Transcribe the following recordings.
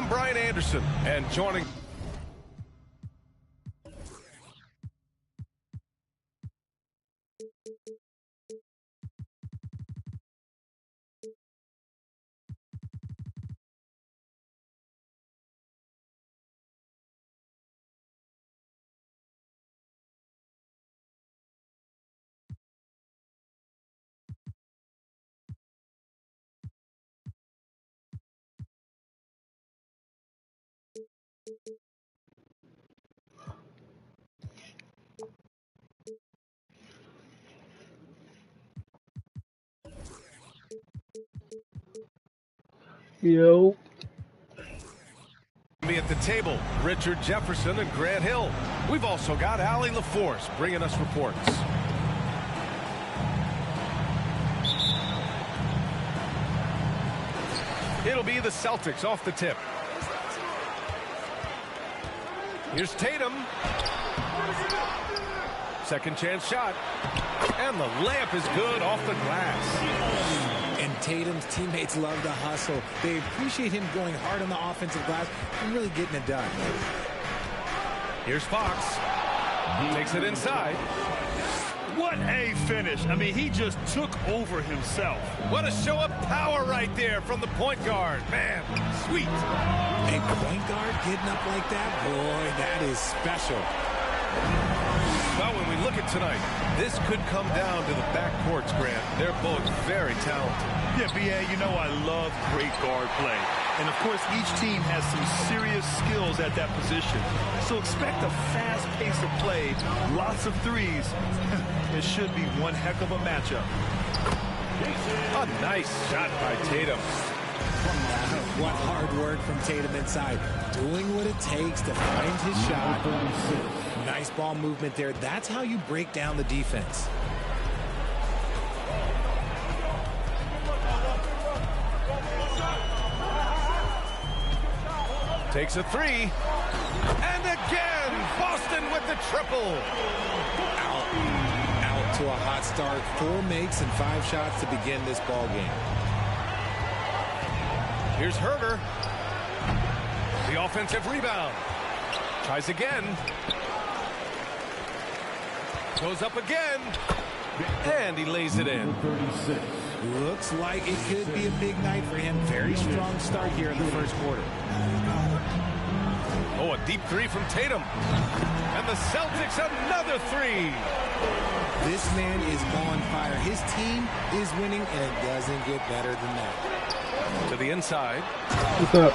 I'm Brian Anderson, and joining... Yo. Me at the table, Richard Jefferson and Grant Hill. We've also got Allie LaForce bringing us reports. It'll be the Celtics off the tip. Here's Tatum. Second chance shot. And the layup is good off the glass. And Tatum's teammates love the hustle. They appreciate him going hard on the offensive glass and really getting it done. Here's Fox. Takes it inside. What a finish. I mean, he just took over himself. What a show of power right there from the point guard. Man, sweet. A point guard getting up like that? Boy, that is special. Well, when we look at tonight, this could come down to the backcourts, Grant. They're both very talented. Yeah, B.A., you know I love great guard play. And, of course, each team has some serious skills at that position. So expect a fast pace of play, lots of threes. It should be one heck of a matchup. A nice shot by Tatum. What hard work from Tatum inside. Doing what it takes to find his shot. Nice ball movement there. That's how you break down the defense. Takes a three. And again, Boston with the triple. Out to a hot start. 4 makes and 5 shots to begin this ball game. Here's Herder. The offensive rebound. Tries again. Goes up again. And he lays it in. Looks like it could be a big night for him. Very strong start here in the first quarter. Oh, a deep three from Tatum. And the Celtics another three. This man is on fire. His team is winning, and it doesn't get better than that. To the inside. What's up?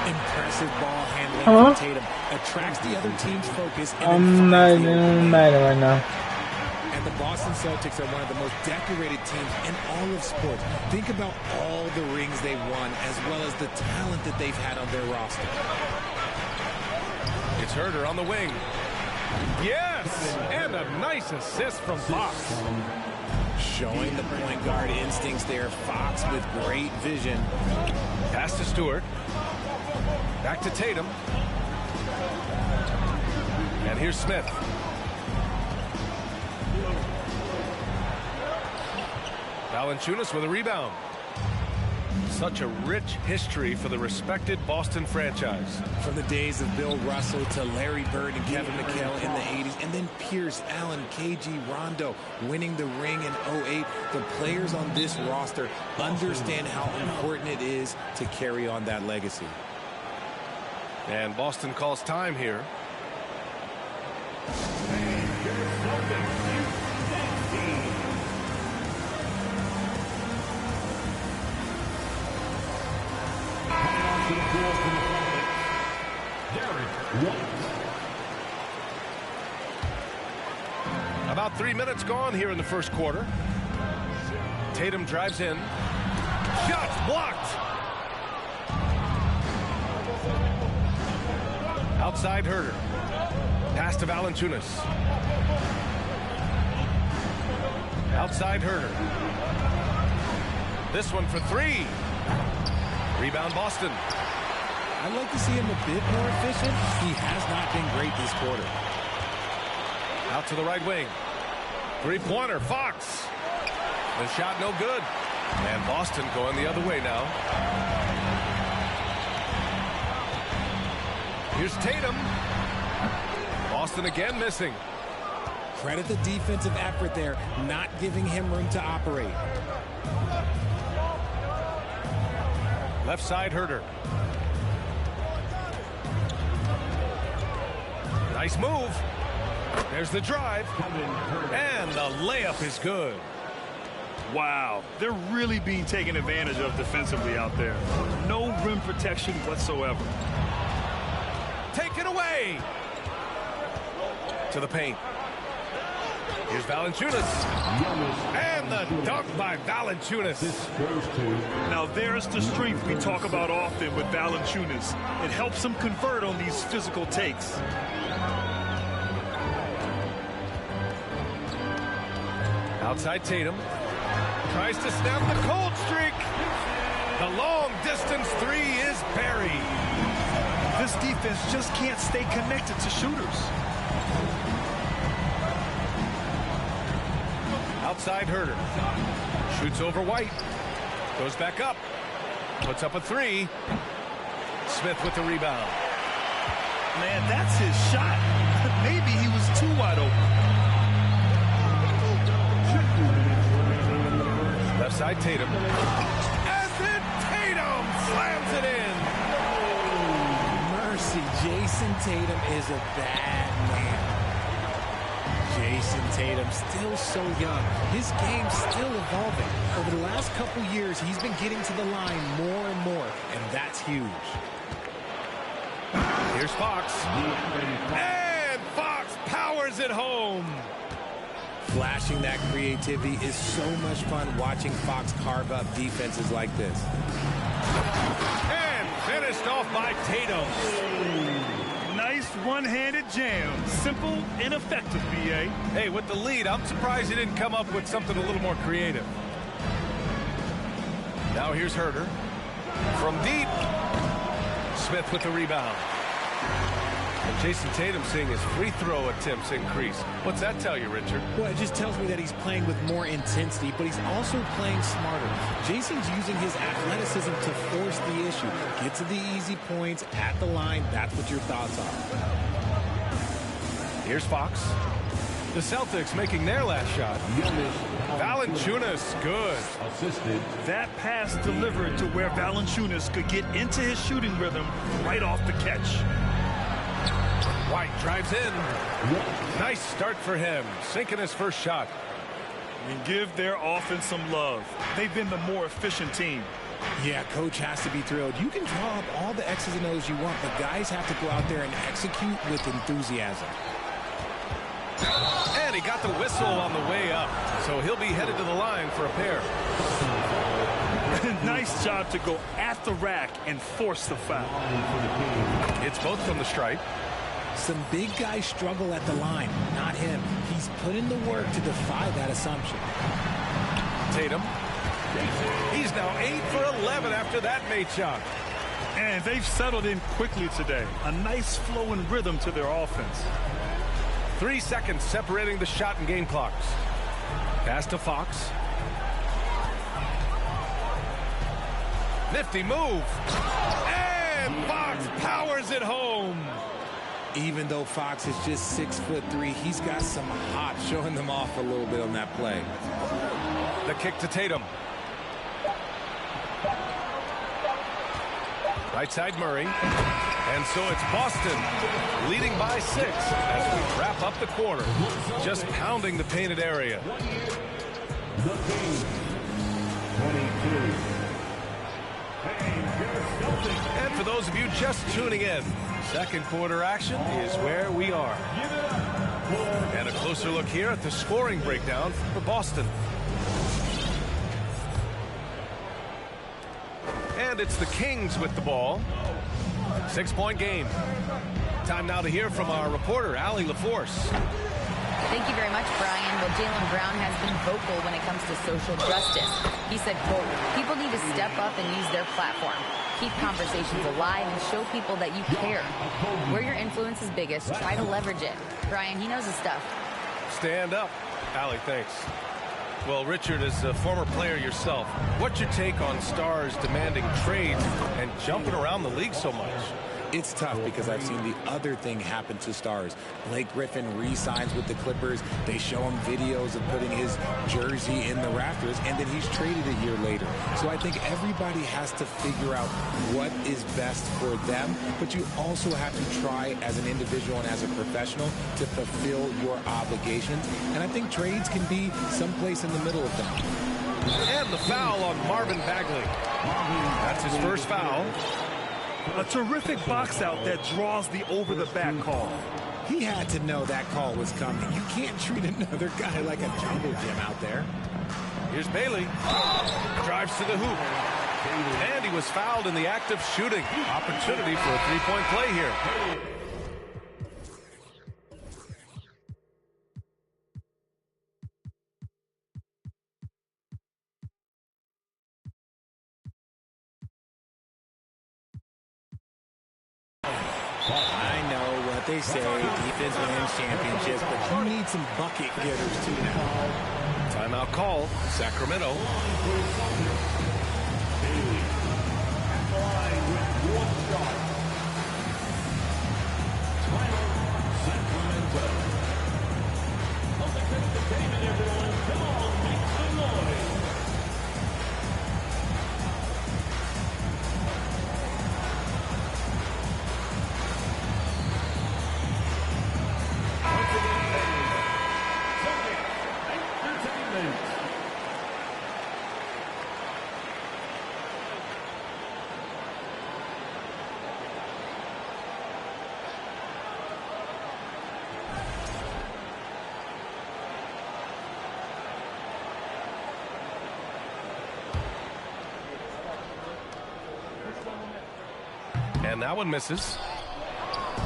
Impressive ball handling from Tatum. Attracts the other team's focus. And I'm not even mad right now. And the Boston Celtics are one of the most decorated teams in all of sports. Think about all the rings they've won, as well as the talent that they've had on their roster. It's Herder on the wing. Yes! And a nice assist from Fox. Showing the point guard instincts there. Fox with great vision. Pass to Stewart. Back to Tatum. And here's Smith. Valanciunas with a rebound. Such a rich history for the respected Boston franchise. From the days of Bill Russell to Larry Bird and Kevin McHale in the 80s, and then Pierce, Allen, KG, Rondo winning the ring in 08. The players on this roster understand how important it is to carry on that legacy. And Boston calls time here. About 3 minutes gone here in the first quarter. Tatum drives in. Shots blocked. Outside Herder. Pass to Valanciunas. Outside Herder. This one for three. Rebound Boston. I'd like to see him a bit more efficient. He has not been great this quarter. Out to the right wing. Three-pointer, Fox. The shot no good. And Boston going the other way now. Here's Tatum. Boston again missing. Credit the defensive effort there, not giving him room to operate. Left side Herter. Nice move. There's the drive. And the layup is good. Wow, they're really being taken advantage of defensively out there. No rim protection whatsoever. Taken away. To the paint. Here's Valanciunas. And the dunk by Valanciunas. Now there's the strength we talk about often with Valanciunas. It helps him convert on these physical takes. Outside Tatum. Tries to snap the cold streak. The long distance three is buried. This defense just can't stay connected to shooters. Outside Herter. Shoots over White. Goes back up. Puts up a three. Smith with the rebound. Man, that's his shot. Maybe he was too wide open. Left side Tatum. And then Tatum slams it in. Mercy, Jason Tatum is a bad man. Jason Tatum still so young. His game's still evolving. Over the last couple years, he's been getting to the line more and more, and that's huge. Here's Fox. And Fox powers it home. Flashing that creativity is so much fun watching Fox carve up defenses like this. And finished off by Tatum. Nice one-handed jam. Simple and effective, B.A. Hey, with the lead, I'm surprised he didn't come up with something a little more creative. Now here's Herter. From deep. Smith with the rebound. And Jason Tatum seeing his free throw attempts increase. What's that tell you, Richard? Well, it just tells me that he's playing with more intensity, but he's also playing smarter. Jason's using his athleticism to force the issue. Get to the easy points at the line. That's what your thoughts are. Here's Fox. The Celtics making their last shot. Valanciunas, good. Assisted. That pass delivered to where Valanciunas could get into his shooting rhythm right off the catch. White drives in. Nice start for him. Sinking his first shot. And give their offense some love. They've been the more efficient team. Yeah, coach has to be thrilled. You can draw up all the X's and O's you want, but guys have to go out there and execute with enthusiasm. And he got the whistle on the way up, so he'll be headed to the line for a pair. Nice job to go at the rack and force the foul. It's both from the stripe. Some big guys struggle at the line, not him. He's put in the work to defy that assumption. Tatum. He's now 8 for 11 after that made shot. And they've settled in quickly today. A nice flow and rhythm to their offense. 3 seconds separating the shot and game clocks. Pass to Fox. Nifty move. And Fox powers it home. Even though Fox is just 6'3", he's got some hop, showing them off a little bit on that play. The kick to Tatum. Right side Murray. And so it's Boston leading by 6 as we wrap up the quarter. Just pounding the painted area. And for those of you just tuning in, second quarter action is where we are. And a closer look here at the scoring breakdown for Boston. And it's the Kings with the ball. 6-point game. Time now to hear from our reporter, Allie LaForce. Thank you very much, Brian. Well, Jaylen Brown has been vocal when it comes to social justice. He said, quote, people need to step up and use their platform. Keep conversations alive and show people that you care. Where your influence is biggest, try to leverage it. Brian, he knows his stuff. Stand up. Allie, thanks. Well, Richard, as a former player yourself, what's your take on stars demanding trades and jumping around the league so much? It's tough because I've seen the other thing happen to stars. Blake Griffin re-signs with the Clippers. They show him videos of putting his jersey in the rafters, and then he's traded a year later. So I think everybody has to figure out what is best for them, but you also have to try as an individual and as a professional to fulfill your obligations. And I think trades can be someplace in the middle of that. And the foul on Marvin Bagley. That's his first foul. A terrific box out that draws the over-the-back call. He had to know that call was coming. You can't treat another guy like a jungle gym out there. Here's Bailey. Drives to the hoop. And he was fouled in the act of shooting. Opportunity for a three-point play here. I know what they say, defense wins championships, but you need some bucket getters too now. Timeout call, Sacramento. And that one misses.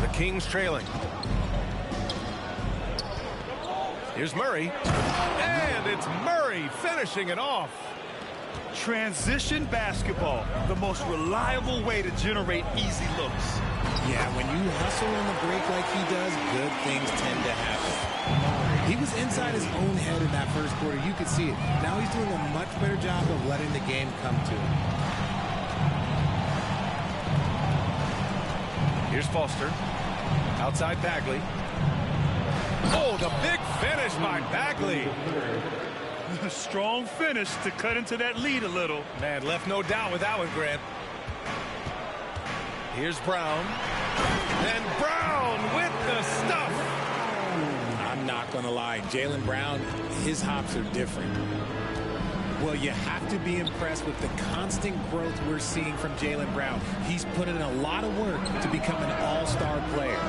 The Kings trailing. Here's Murray. And it's Murray finishing it off. Transition basketball, the most reliable way to generate easy looks. Yeah, when you hustle on the break like he does, good things tend to happen. He was inside his own head in that first quarter. You could see it. Now he's doing a much better job of letting the game come to him. Here's Foster. Outside Bagley. Oh, the big finish by Bagley. Strong finish to cut into that lead a little. Man, left no doubt with that one, Grant. Here's Brown. And Brown with the stuff. I'm not going to lie. Jaylen Brown, his hops are different. Well, you have to be impressed with the constant growth we're seeing from Jaylen Brown. He's put in a lot of work to become an all-star player.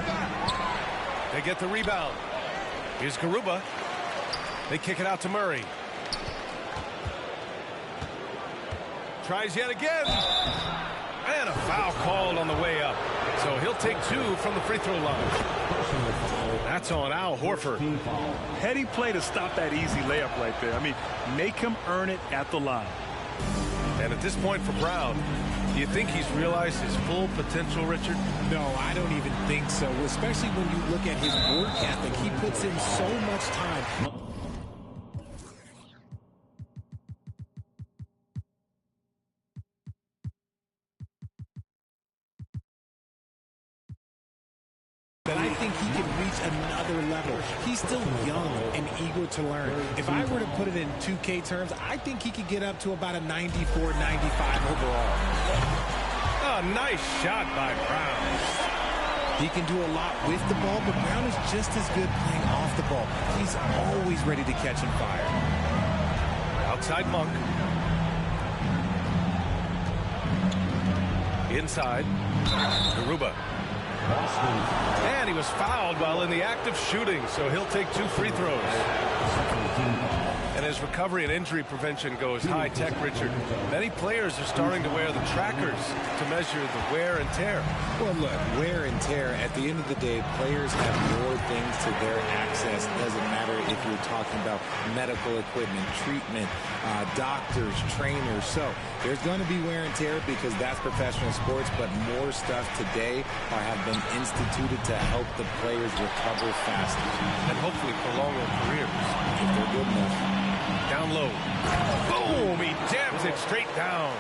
They get the rebound. Here's Garuba. They kick it out to Murray. Tries yet again. And a foul called on the way up. So he'll take two from the free throw line. That's on Al Horford. Heady play to stop that easy layup right there. I mean, make him earn it at the line. And at this point for Brown, do you think he's realized his full potential, Richard? No, I don't even think so, especially when you look at his work ethic. He puts in so much time. But I think he can reach another level. He's still young and eager to learn. If I were to put it in 2K terms, I think he could get up to about a 94, 95 overall. Oh, nice shot by Brown. He can do a lot with the ball, but Brown is just as good playing off the ball. He's always ready to catch and fire. Outside Monk. Inside. Garuba. And he was fouled while in the act of shooting, so he'll take two free throws. And as recovery and injury prevention goes high-tech, Richard, many players are starting to wear the trackers to measure the wear and tear. Well, look, wear and tear, at the end of the day, players have more things to their access. Doesn't matter if you're talking about medical equipment, treatment, doctors, trainers. So there's going to be wear and tear because that's professional sports, but more stuff today have been instituted to help the players recover faster. And hopefully prolong their careers. If they're good enough. Down low. Boom! He jams it straight down.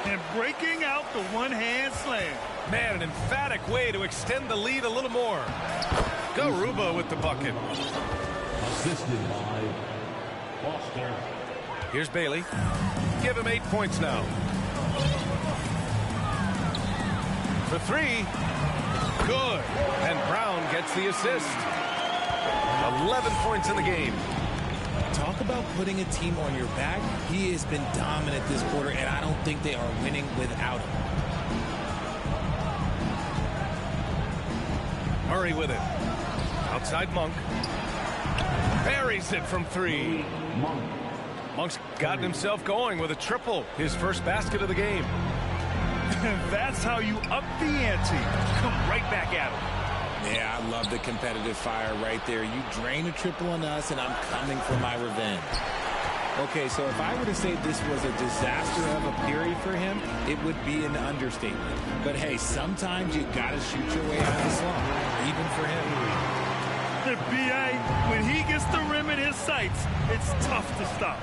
And breaking out the one-hand slam. Man, an emphatic way to extend the lead a little more. Garuba with the bucket. Assisted by Foster. Here's Bailey. Give him 8 points now. For 3. Good. And Brown gets the assist. 11 points in the game. Talk about putting a team on your back. He has been dominant this quarter, and I don't think they are winning without him. Murray with it. Outside Monk. Buries it from 3. Monk's gotten himself going with a triple. His first basket of the game. That's how you up the ante. Come right back at him. Yeah, I love the competitive fire right there. You drain a triple on us, and I'm coming for my revenge. Okay, so if I were to say this was a disaster of a period for him, it would be an understatement. But hey, sometimes you got to shoot your way out of the slump, even for him. The BA, when he gets the rim in his sights, it's tough to stop.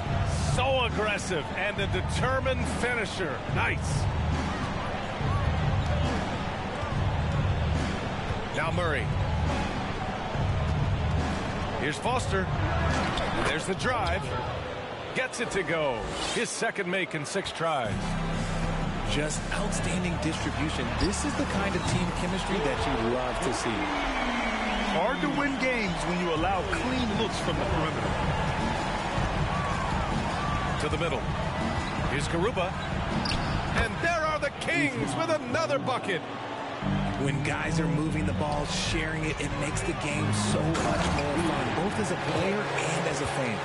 So aggressive and a determined finisher. Nice. Now Murray. Here's Foster. There's the drive. Gets it to go. His second make in 6 tries. Just outstanding distribution. This is the kind of team chemistry that you love to see. Hard to win games when you allow clean looks from the perimeter. To the middle. Here's Garuba. And there are the Kings with another bucket. When guys are moving the ball, sharing it, it makes the game so much more fun, both as a player and as a fan.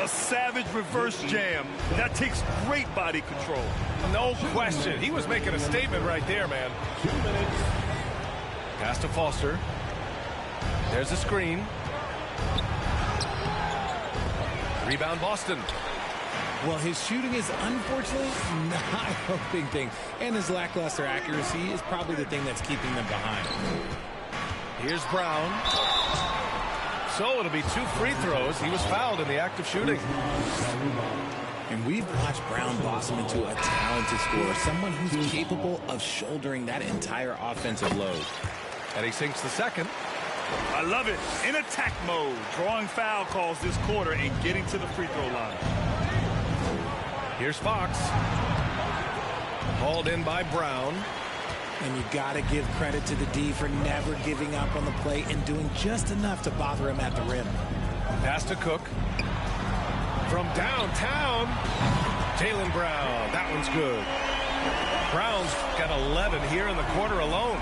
A savage reverse jam. That takes great body control. No question. He was making a statement right there, man. 2 minutes. Pass to Foster. There's a screen. Rebound Boston. Well, his shooting is unfortunately not helping things, and his lackluster accuracy is probably the thing that's keeping them behind. Here's Brown. So it'll be 2 free throws. He was fouled in the act of shooting. And we've watched Brown blossom into a talented scorer, someone who's capable of shouldering that entire offensive load. And he sinks the second. I love it. In attack mode, drawing foul calls this quarter and getting to the free throw line. Here's Fox. Hauled in by Brown. And you got to give credit to the D for never giving up on the play and doing just enough to bother him at the rim. Pass to Cook. From downtown, Jaylen Brown. That one's good. Brown's got 11 here in the quarter alone.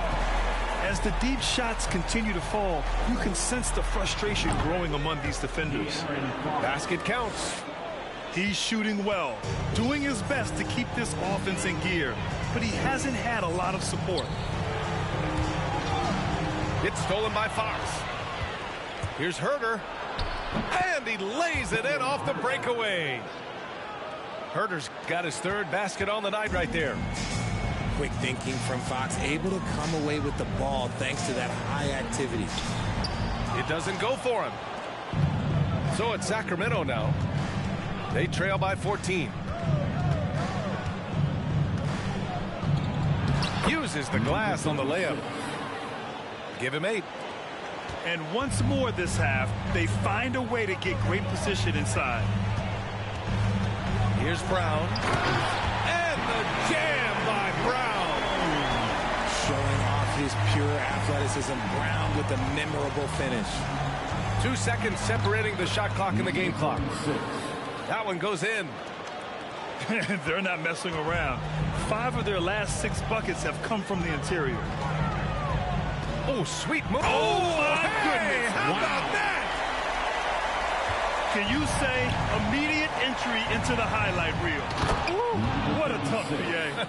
As the deep shots continue to fall, you can sense the frustration growing among these defenders. Basket counts. He's shooting well, doing his best to keep this offense in gear, but he hasn't had a lot of support. It's stolen by Fox. Here's Herter. And he lays it in off the breakaway. Herter's got his 3rd basket on the night right there. Quick thinking from Fox, able to come away with the ball thanks to that high activity. It doesn't go for him. So it's Sacramento now. They trail by 14. Uses the glass on the layup. Give him 8. And once more this half, they find a way to get great position inside. Here's Brown. And the jam by Brown. Showing off his pure athleticism, Brown with a memorable finish. 2 seconds separating the shot clock and the game clock. That one goes in. They're not messing around. 5 of their last 6 buckets have come from the interior. Oh, sweet move. Oh, my goodness. How about that? Can you say immediate entry into the highlight reel? Woo, what a tough BA.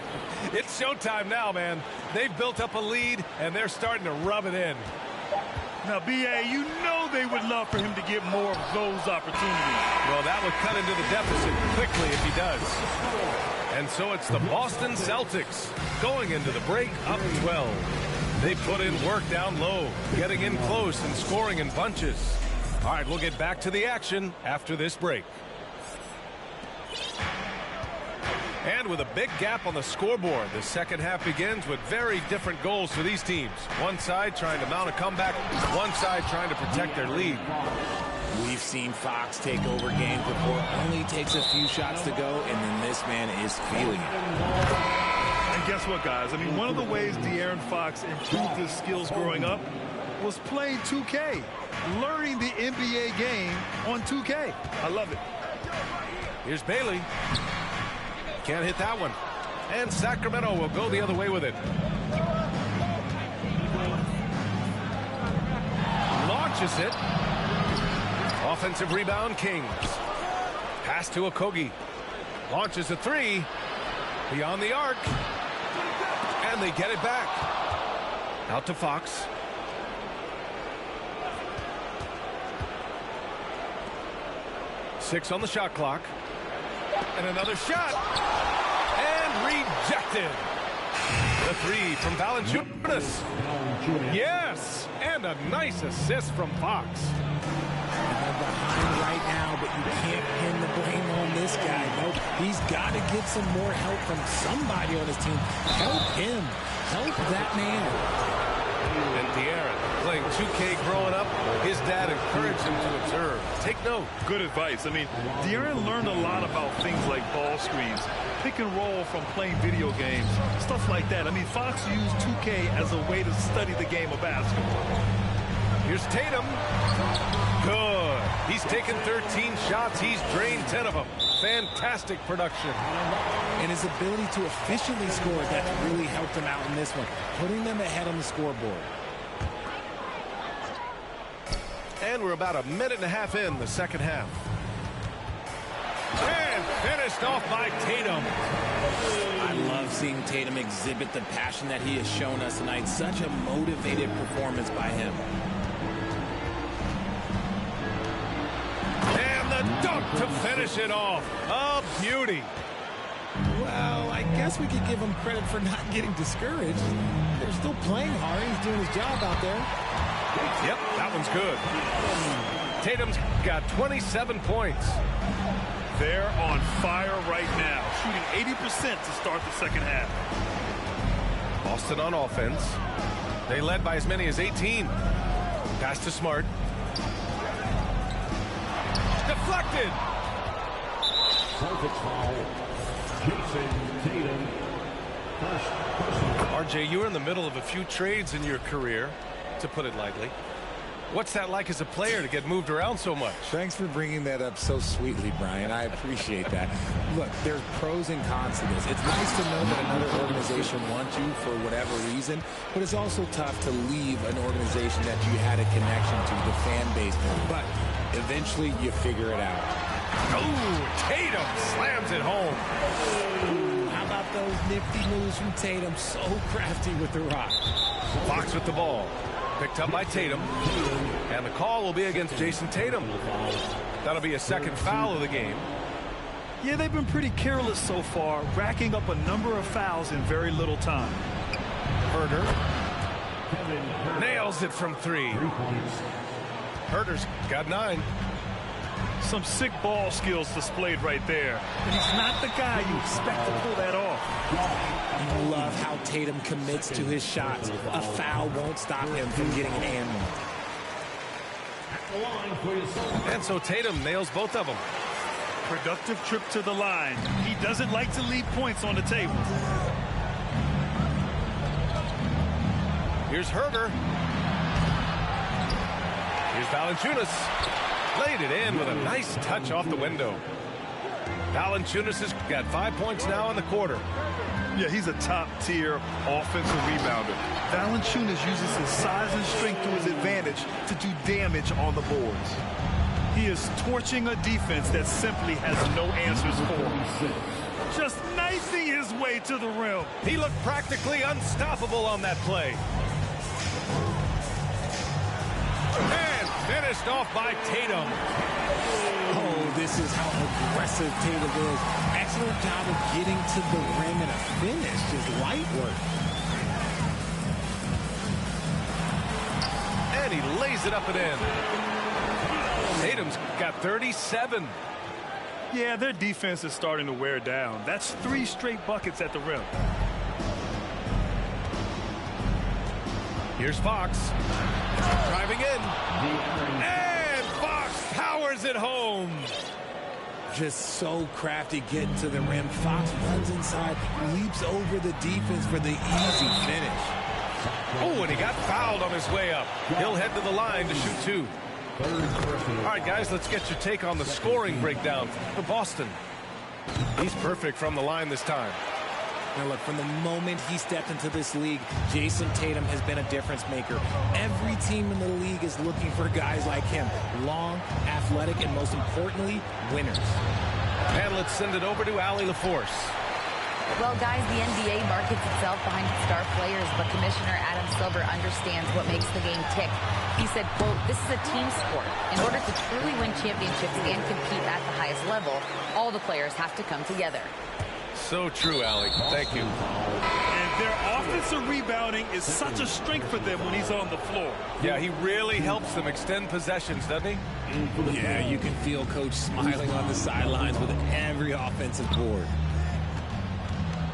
It's showtime now, man. They've built up a lead, and they're starting to rub it in. Now, BA, you know they would love for him to get more of those opportunities. Well, that would cut into the deficit quickly if he does. And so it's the Boston Celtics going into the break up 12. They put in work down low, getting in close and scoring in bunches. All right, we'll get back to the action after this break. And with a big gap on the scoreboard, the second half begins with very different goals for these teams. One side trying to mount a comeback, one side trying to protect their lead. We've seen Fox take over games before. Only takes a few shots to go, and then this man is feeling it. And guess what, guys? I mean, one of the ways De'Aaron Fox improved his skills growing up was playing 2K, learning the NBA game on 2K. I love it. Here's Bailey. Can't hit that one. And Sacramento will go the other way with it. Launches it. Offensive rebound, Kings. Pass to Okogie. Launches a three. Beyond the arc. And they get it back. Out to Fox. Six on the shot clock. And another shot. And rejected. The three from Valanciunas. Yes. And a nice assist from Fox. They're behind right now, but you can't pin the blame on this guy. Nope. He's got to get some more help from somebody on his team. Help him. Help that man. And De'Aaron, playing 2K growing up, his dad encouraged him to observe. Take note. Good advice. I mean, De'Aaron learned a lot about things like ball screens, pick and roll from playing video games, stuff like that. I mean, Fox used 2K as a way to study the game of basketball. Here's Tatum. Good. He's taken 13 shots. He's drained 10 of them. Fantastic production. And his ability to efficiently score, that's really helped him out in this one, putting them ahead on the scoreboard. And we're about a minute and a half in the second half. And finished off by Tatum. I love seeing Tatum exhibit the passion that he has shown us tonight. Such a motivated performance by him. And the dunk to finish it off. A beauty. Well, I guess we could give him credit for not getting discouraged. They're still playing hard. He's doing his job out there. Yep, that one's good. Tatum's got 27 points. They're on fire right now, shooting 80% to start the second half. Boston on offense. They led by as many as 18. Pass to Smart. Deflected. Perfect foul. Jason Tatum. First personal. RJ, you were in the middle of a few trades in your career, to put it lightly. What's that like as a player to get moved around so much? Thanks for bringing that up so sweetly, Brian. I appreciate that. Look, there's pros and cons to this. It's nice to know that another organization wants you for whatever reason, but it's also tough to leave an organization that you had a connection to, the fan base. But eventually you figure it out. Oh, Tatum slams it home. Ooh, how about those nifty moves from Tatum? So crafty with the rock. Fox with the ball. Picked up by Tatum. And the call will be against Jason Tatum. That'll be a second foul of the game. Yeah, they've been pretty careless so far, racking up a number of fouls in very little time. Herder nails it from three. Herder's got 9. Some sick ball skills displayed right there. And he's not the guy you expect to pull that off. You love how Tatum commits to his shots. A foul won't stop him from getting an and one. And so Tatum nails both of them. Productive trip to the line. He doesn't like to leave points on the table. Here's Herder. Here's Valanciunas. Laid it in with a nice touch off the window. Valanciunas has got 5 points now in the quarter. Yeah, he's a top-tier offensive rebounder. Valanciunas uses his size and strength to his advantage to do damage on the boards. He is torching a defense that simply has no answers for him. Just knifing his way to the rim. He looked practically unstoppable on that play. And finished off by Tatum. Oh, this is how aggressive Tatum is. Excellent job of getting to the rim and a finish. Just light work. And he lays it up and in. Tatum's got 37. Yeah, their defense is starting to wear down. That's 3 straight buckets at the rim. Here's Fox. Driving in. And Fox powers it home. Just so crafty getting to the rim. Fox runs inside, leaps over the defense for the easy finish. Oh, and he got fouled on his way up. He'll head to the line to shoot 2. All right, guys, let's get your take on the scoring breakdown for Boston. He's perfect from the line this time. Now, look, from the moment he stepped into this league, Jason Tatum has been a difference maker. Every team in the league is looking for guys like him. Long, athletic, and most importantly, winners. And let's send it over to Allie LaForce. Well, guys, the NBA markets itself behind its star players, but Commissioner Adam Silver understands what makes the game tick. He said, quote, "This is a team sport. In order to truly win championships and compete at the highest level, all the players have to come together." So true, Allie. Thank you. And their offensive rebounding is such a strength for them when he's on the floor. Yeah, he really helps them extend possessions, doesn't he? Yeah, you can feel Coach smiling on the sidelines with every offensive board.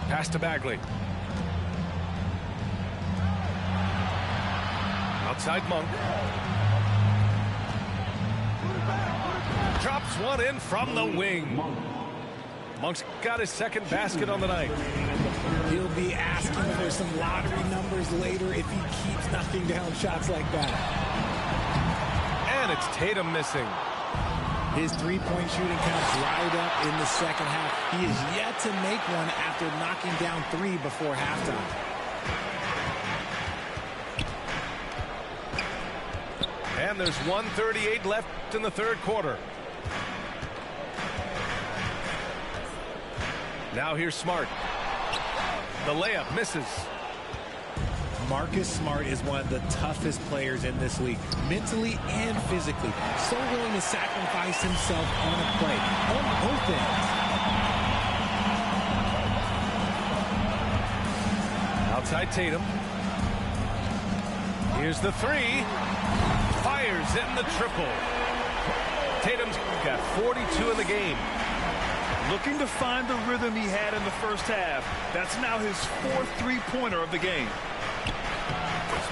Pass to Bagley. Outside Monk. Drops one in from the wing. Monk's got his second basket on the night. He'll be asking for some lottery numbers later if he keeps knocking down shots like that. And it's Tatum missing. His three-point shooting count dried up in the second half. He is yet to make one after knocking down 3 before halftime. And there's 1:38 left in the third quarter. Now here's Smart. The layup misses. Marcus Smart is one of the toughest players in this league, mentally and physically. So willing to sacrifice himself on a play, on both ends. Outside Tatum. Here's the 3. Fires in the triple. Tatum's got 42 in the game. Looking to find the rhythm he had in the first half. That's now his 4th three-pointer of the game.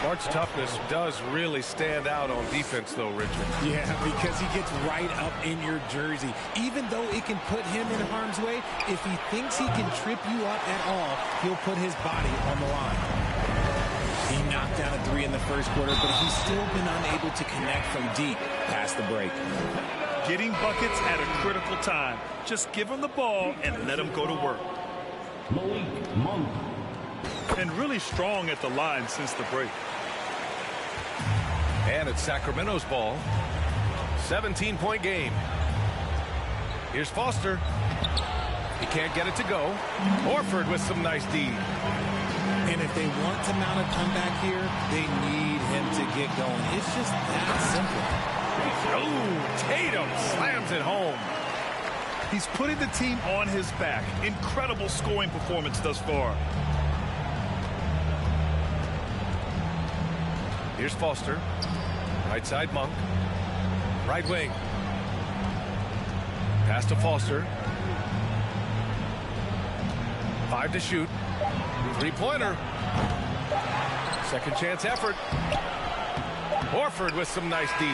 Smart's toughness does really stand out on defense, though, Richard. Yeah, because he gets right up in your jersey. Even though it can put him in harm's way, if he thinks he can trip you up at all, he'll put his body on the line. He knocked down a 3 in the first quarter, but he's still been unable to connect from deep past the break. Getting buckets at a critical time. Just give him the ball and let him go to work. Malik Monk. And really strong at the line since the break. And it's Sacramento's ball. 17-point game. Here's Foster. He can't get it to go. Horford with some nice D. And if they want to mount a comeback here, they need him to get going. It's just that simple. Oh, Tatum slams it home. He's putting the team on his back. Incredible scoring performance thus far. Here's Foster. Right side Monk. Right wing. Pass to Foster. 5 to shoot. 3-pointer. Second chance effort. Horford with some nice D.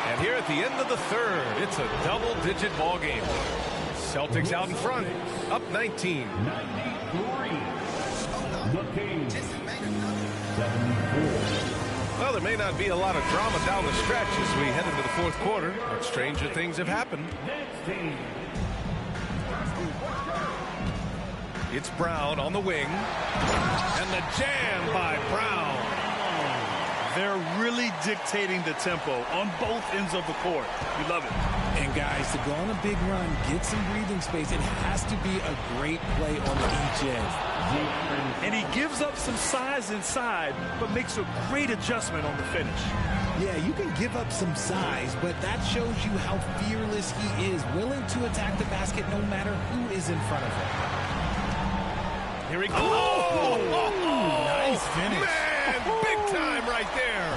And here at the end of the third, it's a double-digit ball game. Celtics out in front, up 19. 93. The Kings. 74. Well, there may not be a lot of drama down the stretch as we head into the fourth quarter, but stranger things have happened. Next team. It's Brown on the wing. And the jam by Brown. They're really dictating the tempo on both ends of the court. We love it. And guys, to go on a big run, get some breathing space, it has to be a great play on each edge. And he gives up some size inside, but makes a great adjustment on the finish. Yeah, you can give up some size, but that shows you how fearless he is, willing to attack the basket no matter who is in front of him. Here he goes. Oh, nice finish. Man, big time right there.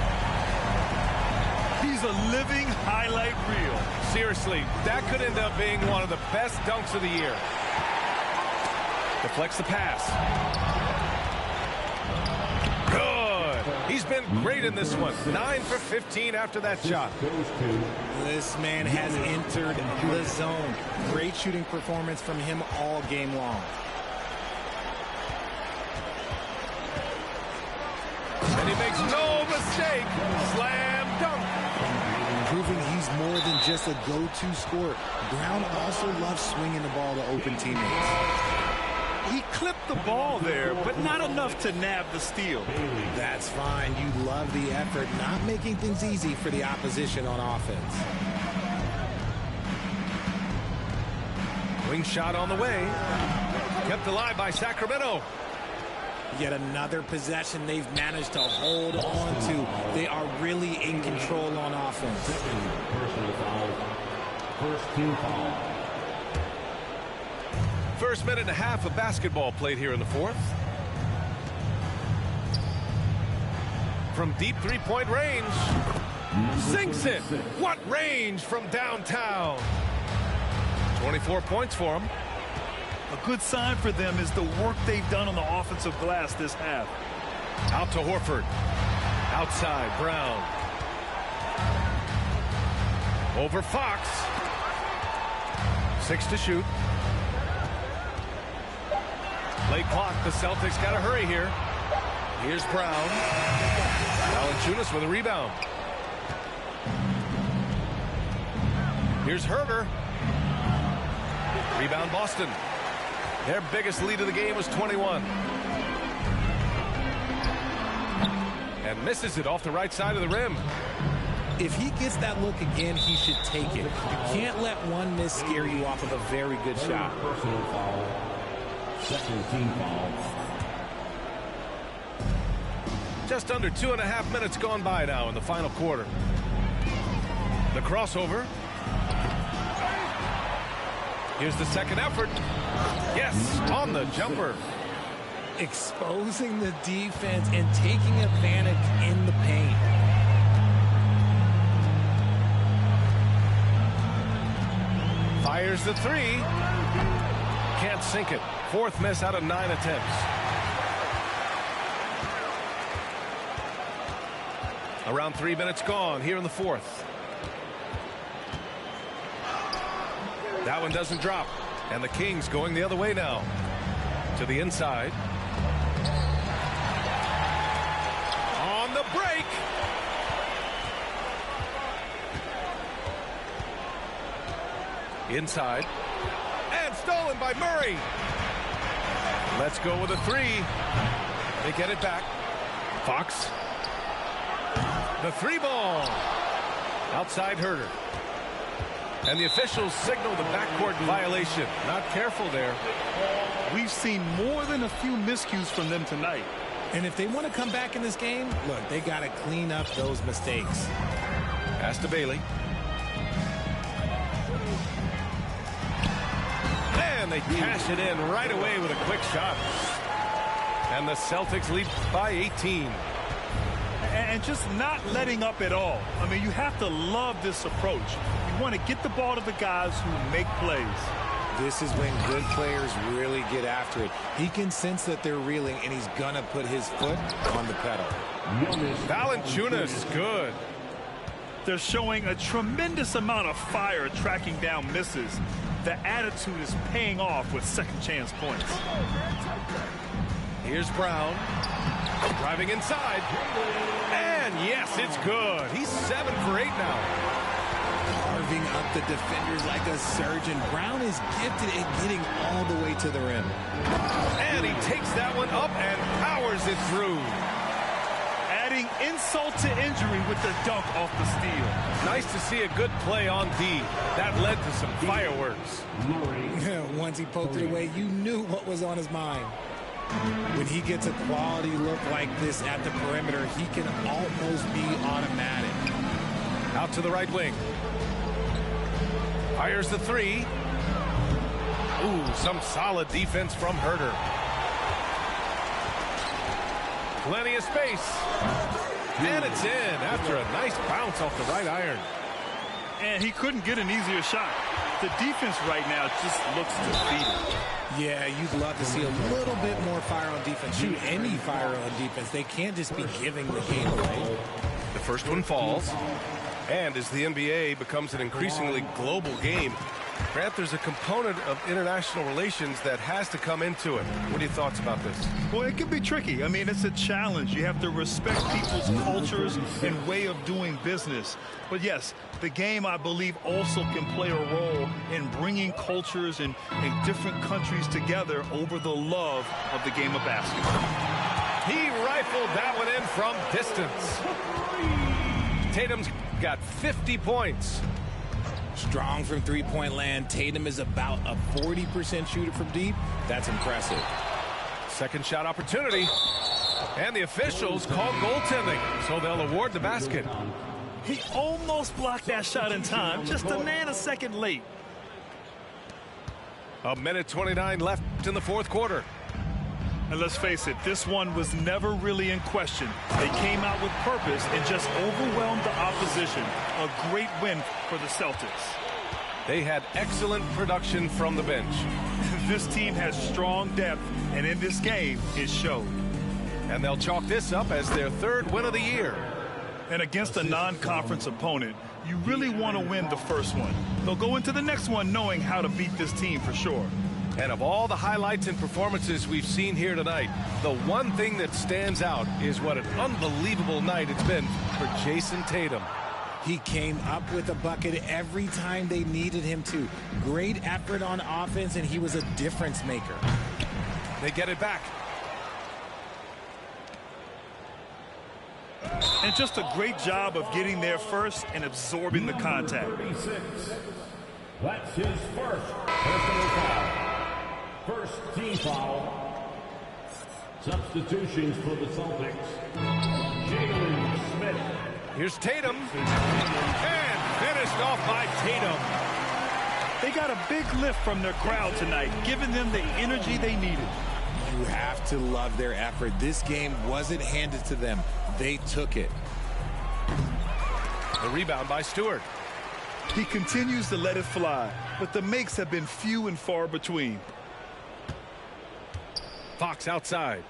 He's He's a living highlight reel. Seriously, that could end up being one of the best dunks of the year. Deflects the pass. Good. He's been great in this one. 9 for 15 after that shot. This man has entered the zone. Great shooting performance from him all game long. And he makes no mistake. Slam dunk. Proving he's more than just a go-to scorer. Brown also loves swinging the ball to open teammates. He clipped the ball there, but not enough to nab the steal. That's fine. You love the effort, not making things easy for the opposition on offense. Wing shot on the way. Kept alive by Sacramento. Yet another possession they've managed to hold on to. They are really in control on offense. Personal foul. First team foul. First minute and a half of basketball played here in the fourth. From deep three-point range. Sinks it. What range from downtown. 24 points for him. A good sign for them is the work they've done on the offensive glass this half. Out to Horford. Outside, Brown. Over Fox. 6 to shoot. Late clock. The Celtics got to hurry here. Here's Brown. Valanciunas with a rebound. Here's Herter. Rebound Boston. Their biggest lead of the game was 21. And misses it off the right side of the rim. If he gets that look again, he should take it. You can't let one miss scare you off of a very good shot. Personal foul. Second team foul. Just under 2.5 minutes gone by now in the final quarter. The crossover. Here's the second effort. Yes, on the jumper. Exposing the defense and taking advantage in the paint. Fires the three. Can't sink it. Fourth miss out of 9 attempts. Around 3 minutes gone here in the fourth. That one doesn't drop. And the Kings going the other way now. To the inside. On the break. Inside. And stolen by Murray. Let's go with a three. They get it back. Fox. The three ball. Outside Herter. And the officials signal the backcourt violation. Not careful there. We've seen more than a few miscues from them tonight. And if they want to come back in this game, look, they got to clean up those mistakes. Pass to Bailey. And they cash it in right away with a quick shot. And the Celtics lead by 18. And just not letting up at all. I mean, you have to love this approach. You want to get the ball to the guys who make plays. This is when good players really get after it. He can sense that they're reeling, and he's going to put his foot on the pedal. Valanciunas, good. They're showing a tremendous amount of fire tracking down misses. The attitude is paying off with second chance points. Here's Brown. Driving inside. And yes, it's good. He's 7 for 8 now. Carving up the defenders like a surgeon. Brown is gifted at getting all the way to the rim. And he takes that one up and powers it through. Adding insult to injury with the dunk off the steal. Nice to see a good play on D. That led to some fireworks. Once he poked it away, you knew what was on his mind. When he gets a quality look like this at the perimeter, he can almost be automatic. Out to the right wing. Fires the three. Ooh, some solid defense from Herter. Plenty of space. And it's in after a nice bounce off the right iron. And he couldn't get an easier shot. The defense right now just looks defeated. Yeah, you'd love to see a little bit more fire on defense. Shoot, any fire on defense. They can't just be giving the game away. The first one falls. And as the NBA becomes an increasingly global game, Grant, there's a component of international relations that has to come into it. What are your thoughts about this? Well, it can be tricky. I mean, it's a challenge. You have to respect people's cultures and way of doing business. But yes, the game, I believe, also can play a role in bringing cultures and different countries together over the love of the game of basketball. He rifled that one in from distance. Tatum's got 50 points. Strong from three-point land. Tatum is about a 40% shooter from deep. That's impressive. Second shot opportunity. And the officials call goaltending, so they'll award the basket. He almost blocked that shot in time, just a nanosecond late. A minute 29 left in the fourth quarter. And let's face it, this one was never really in question. They came out with purpose and just overwhelmed the opposition. A great win for the Celtics. They had excellent production from the bench. This team has strong depth, and in this game, it showed. And they'll chalk this up as their third win of the year. And against a non-conference opponent, you really want to win the first one. They'll go into the next one knowing how to beat this team for sure. And of all the highlights and performances we've seen here tonight, the one thing that stands out is what an unbelievable night it's been for Jayson Tatum. He came up with a bucket every time they needed him to. Great effort on offense, and he was a difference maker. They get it back. And just a great job of getting there first and absorbing the contact. 36. That's his first personal foul. First team foul. Substitutions for the Celtics. Jalen Smith. Here's Tatum. And finished off by Tatum. They got a big lift from their crowd tonight, giving them the energy they needed. You have to love their effort. This game wasn't handed to them. They took it. The rebound by Stewart. He continues to let it fly, but the makes have been few and far between. Fox outside.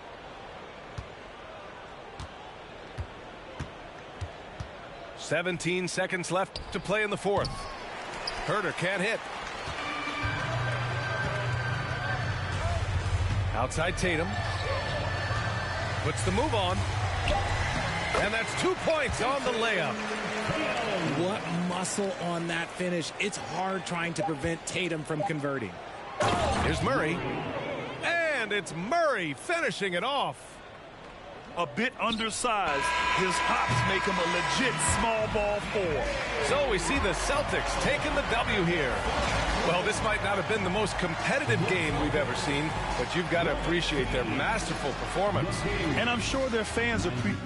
"17 seconds left to play in the fourth. Herter can't hit. Outside Tatum. Puts the move on. And that's 2 points on the layup. What muscle on that finish. It's hard trying to prevent Tatum from converting. Here's Murray. And it's Murray finishing it off. A bit undersized, his hops make him a legit small ball four. So we see the Celtics taking the W here. Well, this might not have been the most competitive game we've ever seen, but you've got to appreciate their masterful performance. And I'm sure their fans appreciate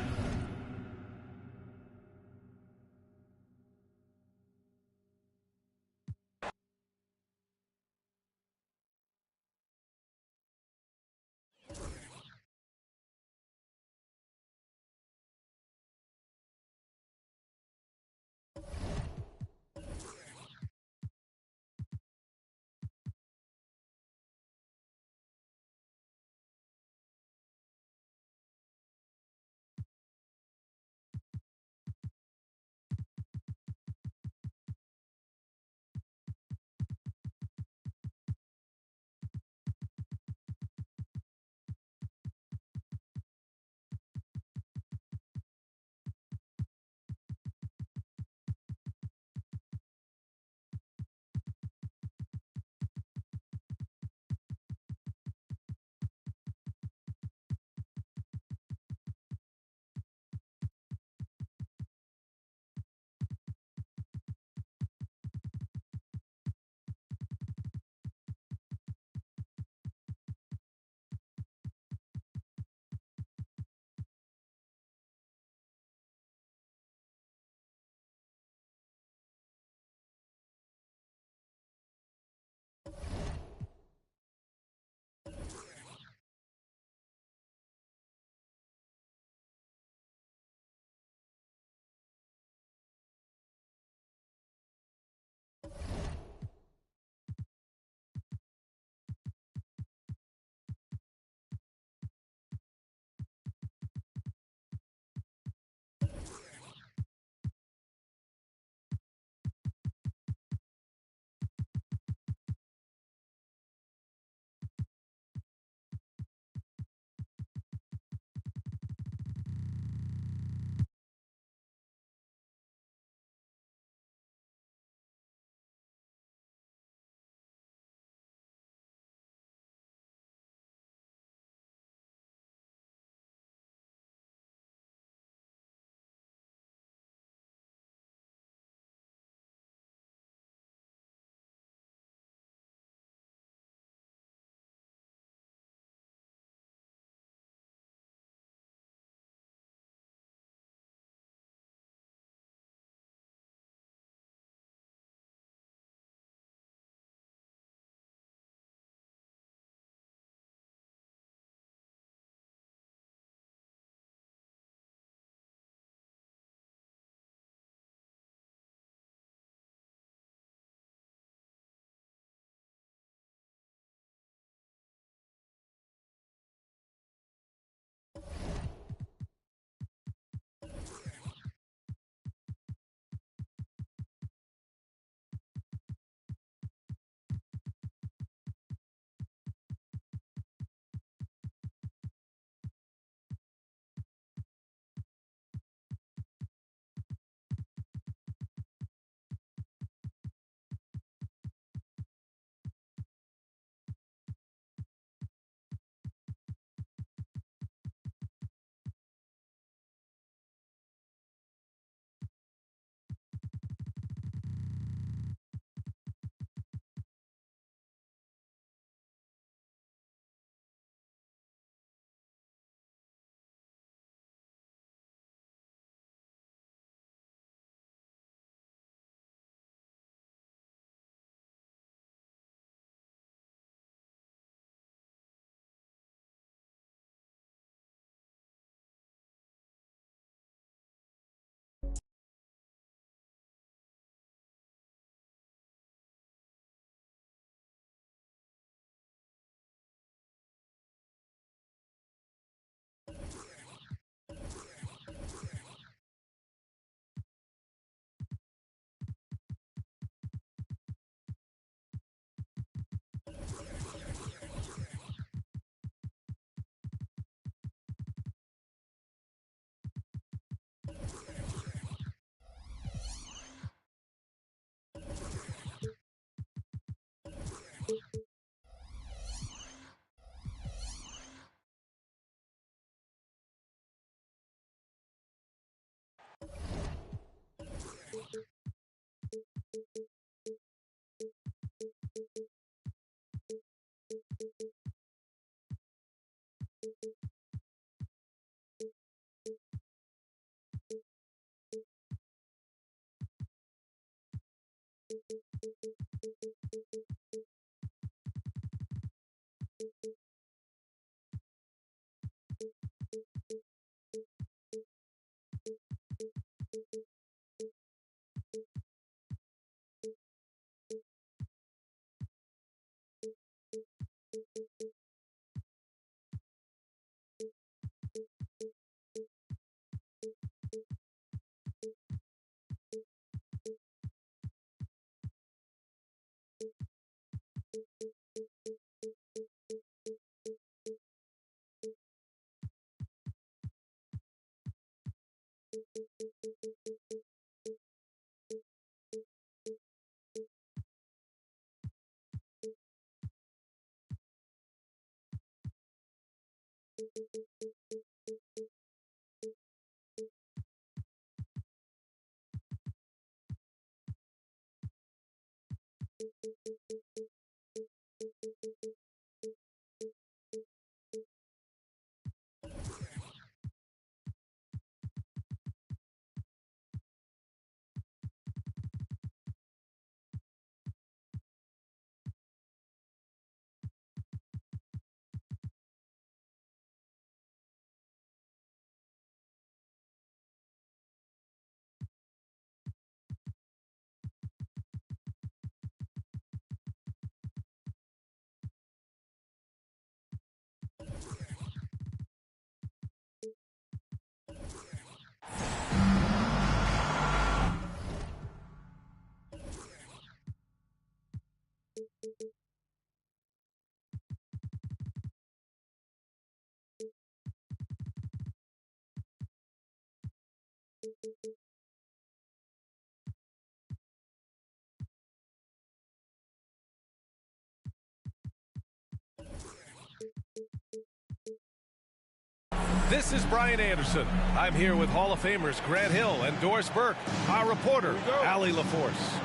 This is Brian Anderson. I'm here with Hall of Famers Grant Hill and Doris Burke, our reporter, Allie LaForce.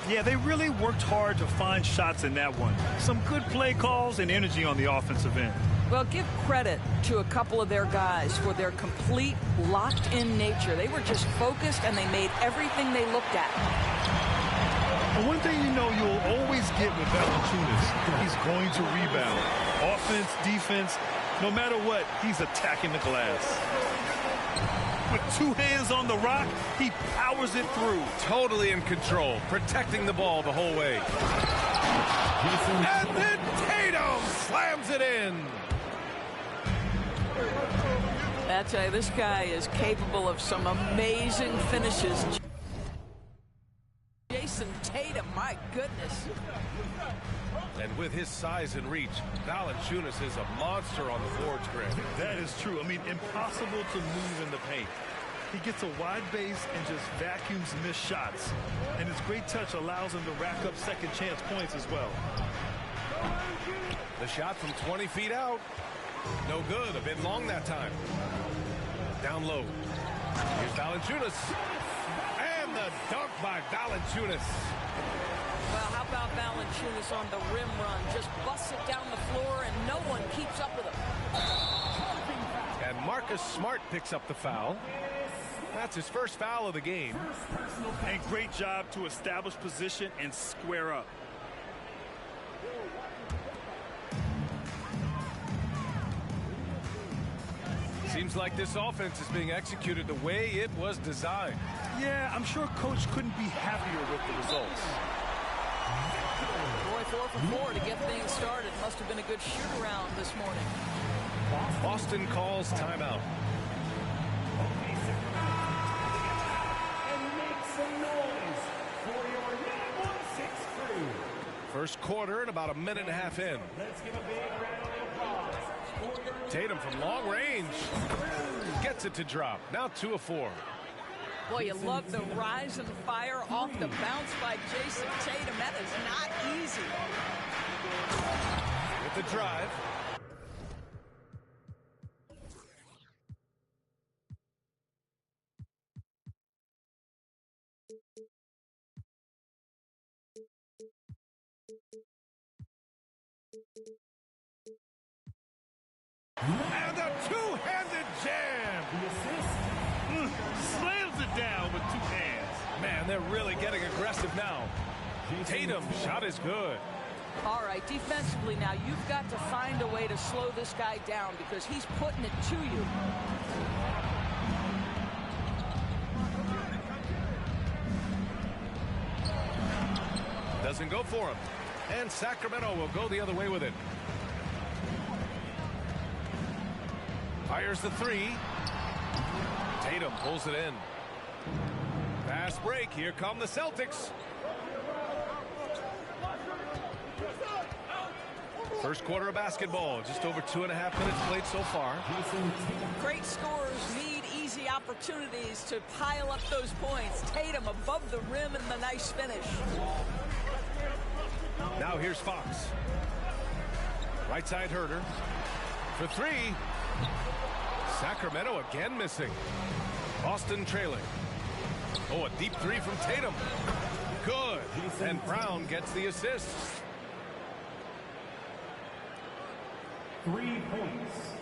Yeah, they really worked hard to find shots in that one. Some good play calls and energy on the offensive end. Well, give credit to a couple of their guys for their complete locked-in nature. They were just focused, and they made everything they looked at. And one thing you know you'll always get with Valanciunas, he's going to rebound. Offense, defense, no matter what, he's attacking the glass. With two hands on the rock, he powers it through. Totally in control, protecting the ball the whole way. And then Tatum slams it in. I tell you, this guy is capable of some amazing finishes. Jason Tatum, my goodness. And with his size and reach, Valanciunas is a monster on the boards, Grant. That is true. I mean, impossible to move in the paint. He gets a wide base and just vacuums missed shots. And his great touch allows him to rack up second chance points as well. The shot from 20 feet out. No good. A bit long that time. Down low. Here's Valanciunas. And the dunk by Valanciunas. Well, how about Valanciunas on the rim run? Just busts it down the floor, and no one keeps up with him. And Marcus Smart picks up the foul. That's his first foul of the game. And great job to establish position and square up. Seems like this offense is being executed the way it was designed. Yeah, I'm sure Coach couldn't be happier with the results. Boy, 4 for 4 to get things started. Must have been a good shoot-around this morning. Boston calls timeout. First quarter and about a minute and a half in. Tatum from long range gets it to drop. Now 2 of 4. Boy, you love the rise and fire off the bounce by Jason Tatum. That is not easy. With the drive. And a two-handed jam. Slams it down with 2 hands. Man, they're really getting aggressive now. Tatum shot is good. All right, defensively now, you've got to find a way to slow this guy down because he's putting it to you. Doesn't go for him. And Sacramento will go the other way with it. Fires the three. Tatum pulls it in. Fast break. Here come the Celtics. First quarter of basketball. Just over 2.5 minutes played so far. Great scorers need easy opportunities to pile up those points. Tatum above the rim and the nice finish. Now here's Fox. Right side Herter. For three. Sacramento again missing. Boston trailing. Oh, a deep three from Tatum. Good. And Brown gets the assist. 3 points.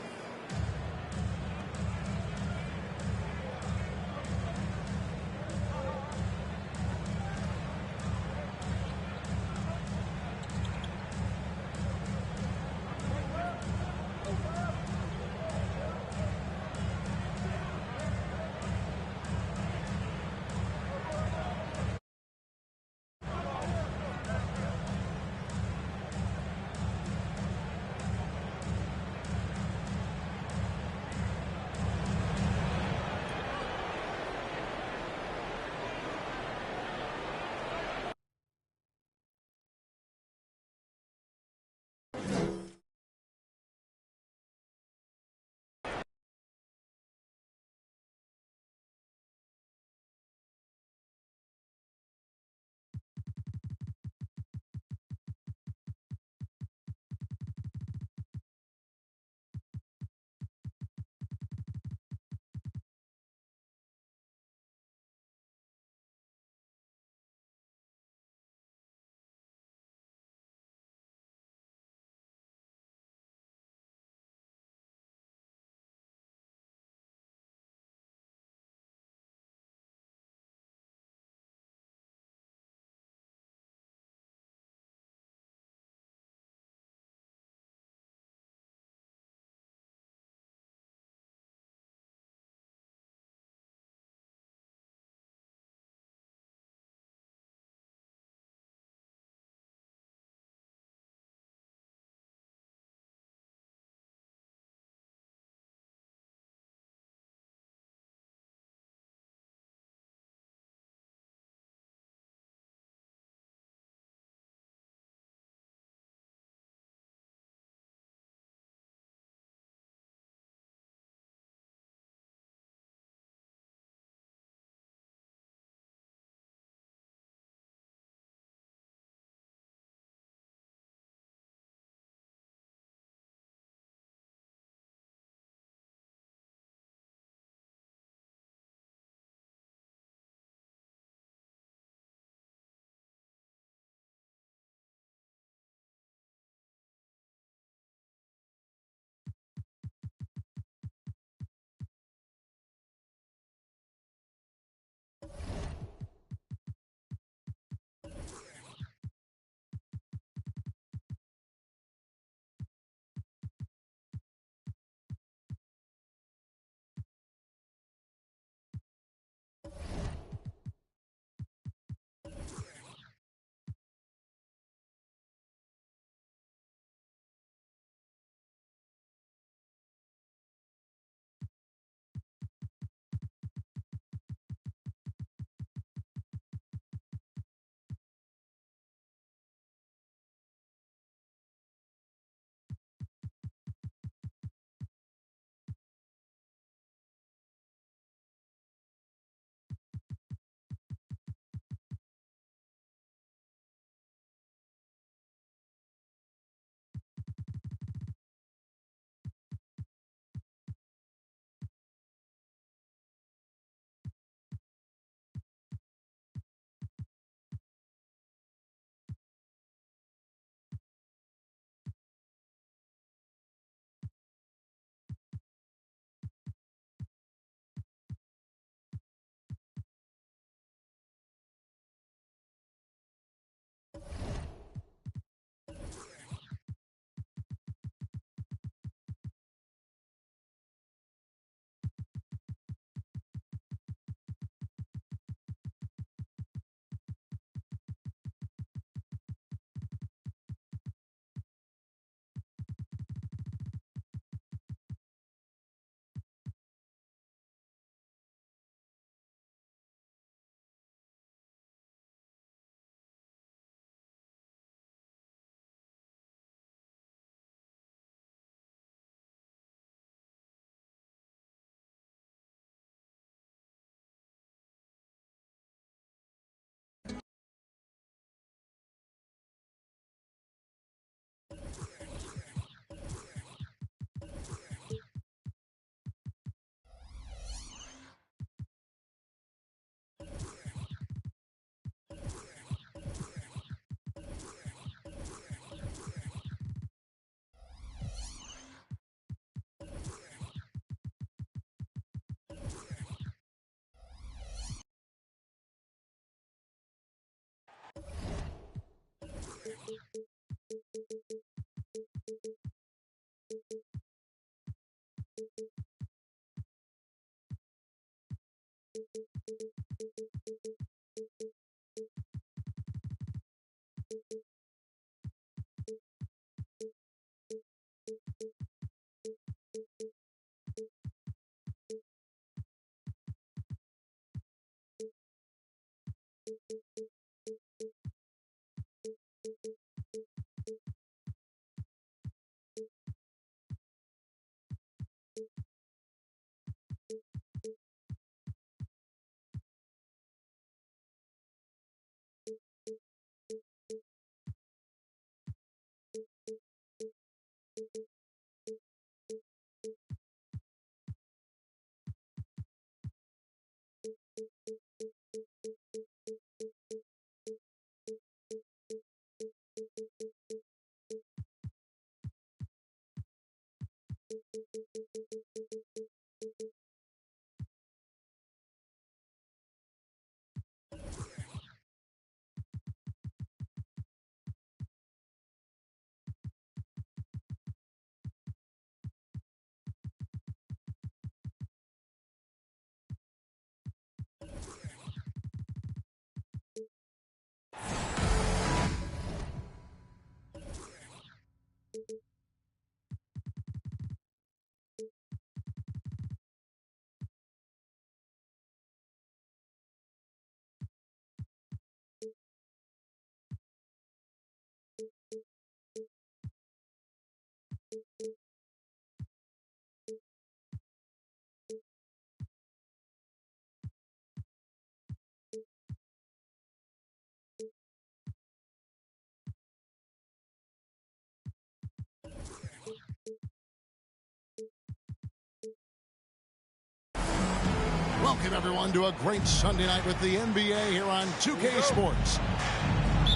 Welcome, everyone, to a great Sunday night with the NBA here on 2K Sports.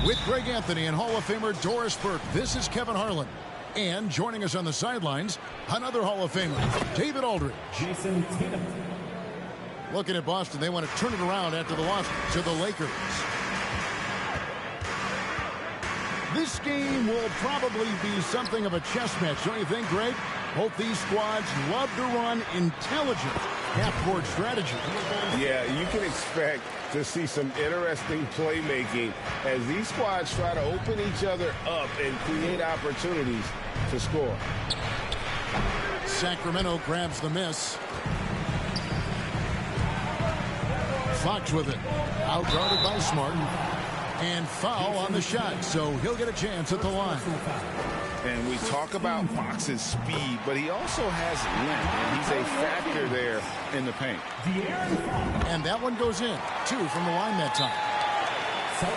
With Greg Anthony and Hall of Famer Doris Burke, this is Kevin Harlan. And joining us on the sidelines, another Hall of Famer, David Aldridge. Jason Tatum. Looking at Boston, they want to turn it around after the loss to the Lakers. This game will probably be something of a chess match, don't you think, Greg? Both these squads love to run intelligent half-court strategy. Yeah, you can expect to see some interesting playmaking as these squads try to open each other up and create opportunities to score. Sacramento grabs the miss. Fox with it. Outguarded by Smart. And foul on the shot, so he'll get a chance at the line. And we talk about Fox's speed, but he also has length, and he's a factor there in the paint. And that one goes in. 2 from the line that time.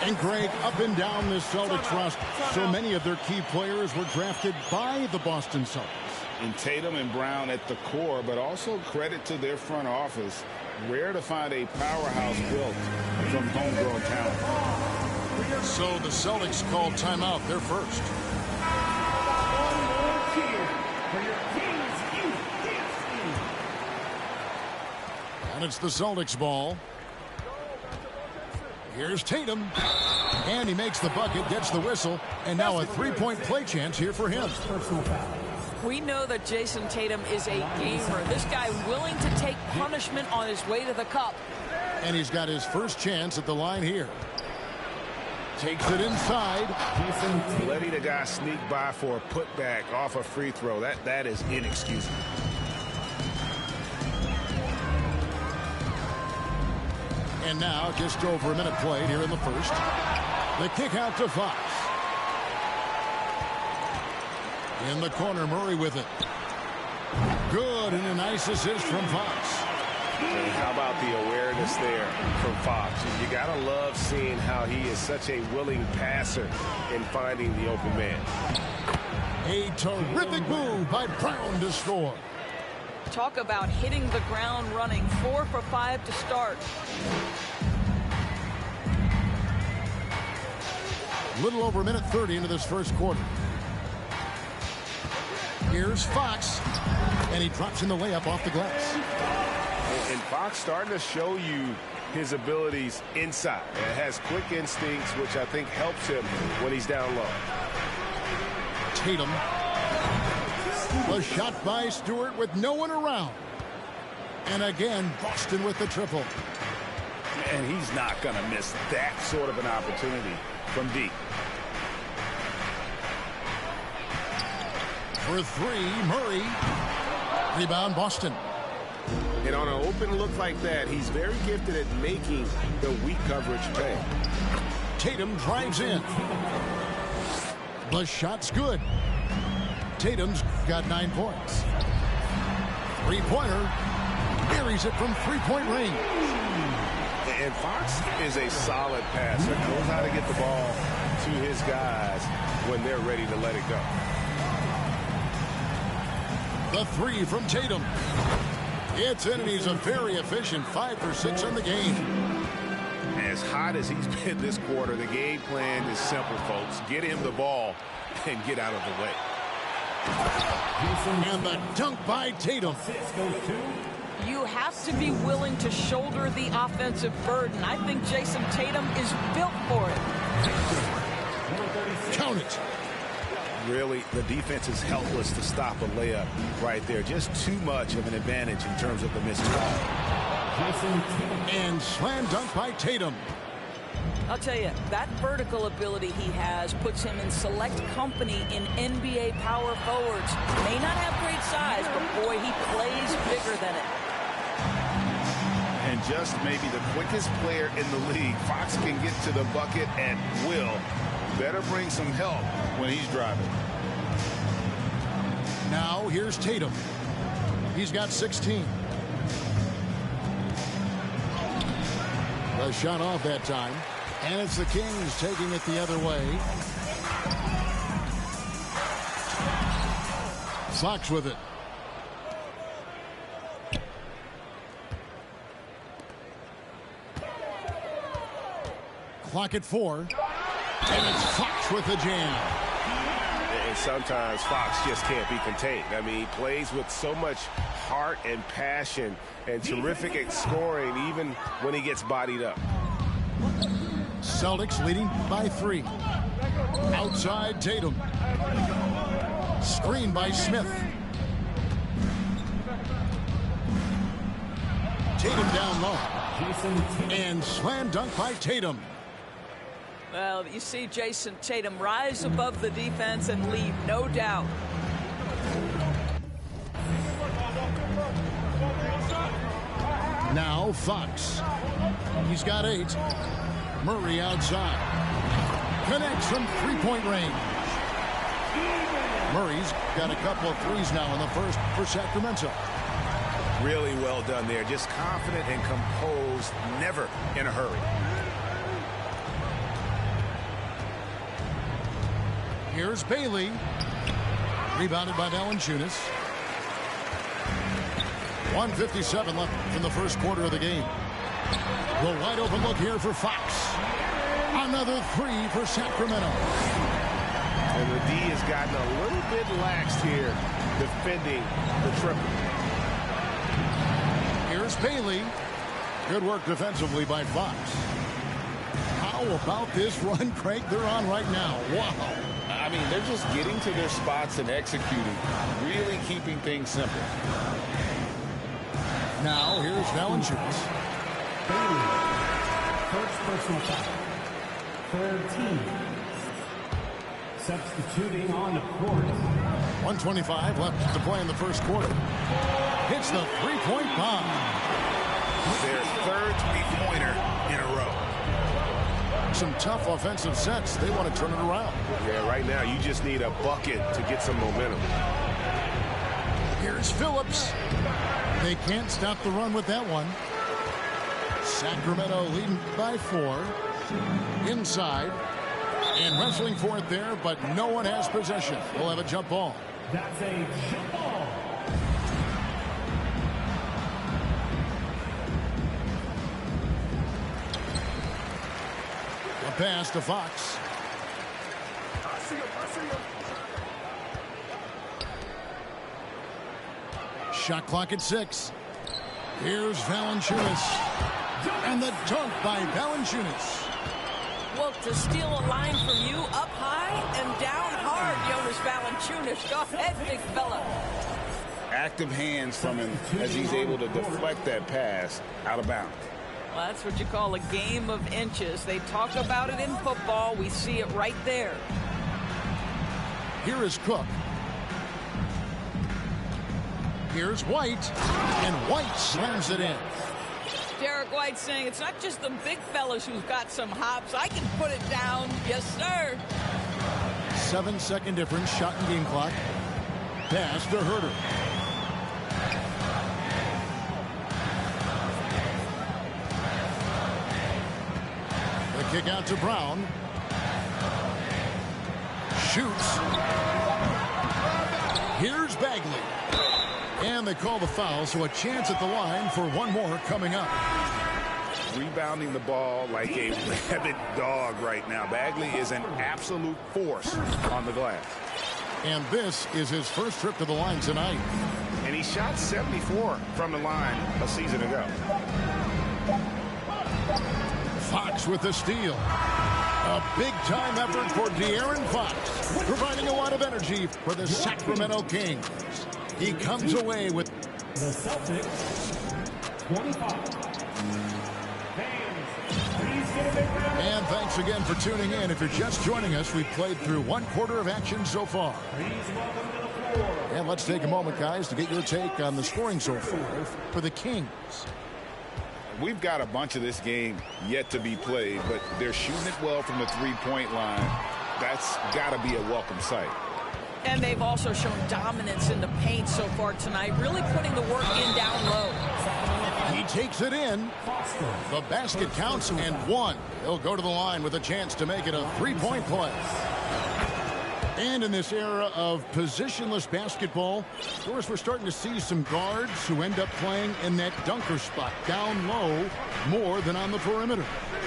And Greg, up and down this Celtics roster, so many of their key players were drafted by the Boston Celtics. And Tatum and Brown at the core, but also credit to their front office. Rare to find a powerhouse built from homegrown talent. So the Celtics called timeout. They're first. And it's the Celtics ball. Here's Tatum. And he makes the bucket, gets the whistle, and now a three-point play chance here for him. We know that Jason Tatum is a gamer. This guy willing to take punishment on his way to the cup. And he's got his first chance at the line here. Takes it inside. Letting a guy sneak by for a putback off a free throw, that is inexcusable. And now just over a minute played here in the first. The kick out to Fox. In the corner, Murray with it. Good, and a nice assist from Fox. And how about the awareness there from Fox? You got to love seeing how he is such a willing passer in finding the open man. A terrific move by Brown to score. Talk about hitting the ground running. 4 for 5 to start. Little over a minute 30 into this first quarter. Here's Fox, and he drops in the layup off the glass. And Fox starting to show you his abilities inside. It has quick instincts, which I think helps him when he's down low. Tatum. The shot by Stewart with no one around. And again, Boston with the triple. And he's not going to miss that sort of an opportunity from deep. For three, Murray. Rebound, Boston. And on an open look like that, he's very gifted at making the weak coverage pay. Tatum drives in. The shot's good. Tatum's got 9 points. Three-pointer. Buries it from three-point range. And Fox is a solid passer. Knows how to get the ball to his guys when they're ready to let it go. The three from Tatum. It's in, and he's a very efficient 5 for 6 on the game. As hot as he's been this quarter, the game plan is simple, folks. Get him the ball and get out of the way. And the dunk by Tatum. You have to be willing to shoulder the offensive burden. I think Jason Tatum is built for it. Count it. Really, the defense is helpless to stop a layup right there. Just too much of an advantage in terms of the missed shot. And slam dunk by Tatum. I'll tell you, that vertical ability he has puts him in select company in NBA power forwards. May not have great size, but boy, he plays bigger than it. And just maybe the quickest player in the league. Fox can get to the bucket at will. Better bring some help when he's driving. Now here's Tatum. He's got 16. The shot off that time. And it's the Kings taking it the other way. Fox with it. Clock at 4. And it's Fox with the jam. And sometimes Fox just can't be contained. I mean, he plays with so much heart and passion and terrific at scoring even when he gets bodied up. Celtics leading by 3. Outside Tatum. Screen by Smith. Tatum down low. And slam dunk by Tatum. Well, you see Jason Tatum rise above the defense and leave, no doubt. Now Fox. He's got 8. Murray outside. Connects from three-point range. Murray's got a couple of threes now in the first for Sacramento. Really well done there. Just confident and composed, never in a hurry. Here's Bailey. Rebounded by Valanciunas. 1:57 left in the first quarter of the game. The wide open look here for Fox. Another 3 for Sacramento. And the D has gotten a little bit laxed here defending the triple. Here's Bailey. Good work defensively by Fox. How about this run, Craig, they're on right now? Wow. I mean, they're just getting to their spots and executing, really keeping things simple. Now here's Valanciunas. Bailey, first personal foul. Third team. Substituting on the court. 1:25 left to play in the first quarter. Hits the three-point bomb. Their third three-pointer in a row. Some tough offensive sets. They want to turn it around. Yeah, right now you just need a bucket to get some momentum. Here's Phillips. They can't stop the run with that one. Sacramento leading by 4. Inside. And wrestling for it there, but no one has possession. We'll have a jump ball. That's a jump ball. A pass to Fox. Shot clock at 6. Here's Valanciunas. And the dunk by Valanciunas. Well, to steal a line from you up high and down hard, Jonas Valanciunas. Valanciunas. Go ahead, big fella. Active hands from him as he's able to deflect that pass out of bounds. Well, that's what you call a game of inches. They talk about it in football. We see it right there. Here is Cook. Here's White, and White slams it in. Derek White saying it's not just the big fellas who've got some hops. I can put it down. Yes, sir. 7-second difference, shot and game clock. Pass to Herter. The kick out to Brown. Shoots. Here's Bagley. And they call the foul, so a chance at the line for one more coming up. Rebounding the ball like a rabid dog right now. Bagley is an absolute force on the glass. And this is his first trip to the line tonight. And he shot 74 from the line a season ago. Fox with the steal. A big-time effort for De'Aaron Fox, providing a lot of energy for the Sacramento Kings. He comes away with the Celtics 25. And thanks again for tuning in. If you're just joining us, we've played through one quarter of action so far. And let's take a moment, guys, to get your take on the scoring so far for the Kings. We've got a bunch of this game yet to be played, but they're shooting it well from the three-point line. That's got to be a welcome sight. And they've also shown dominance in the paint so far tonight, really putting the work in down low. He takes it in. The basket counts and one. He'll go to the line with a chance to make it a three-point play. And in this era of positionless basketball, of course, we're starting to see some guards who end up playing in that dunker spot, down low, more than on the perimeter.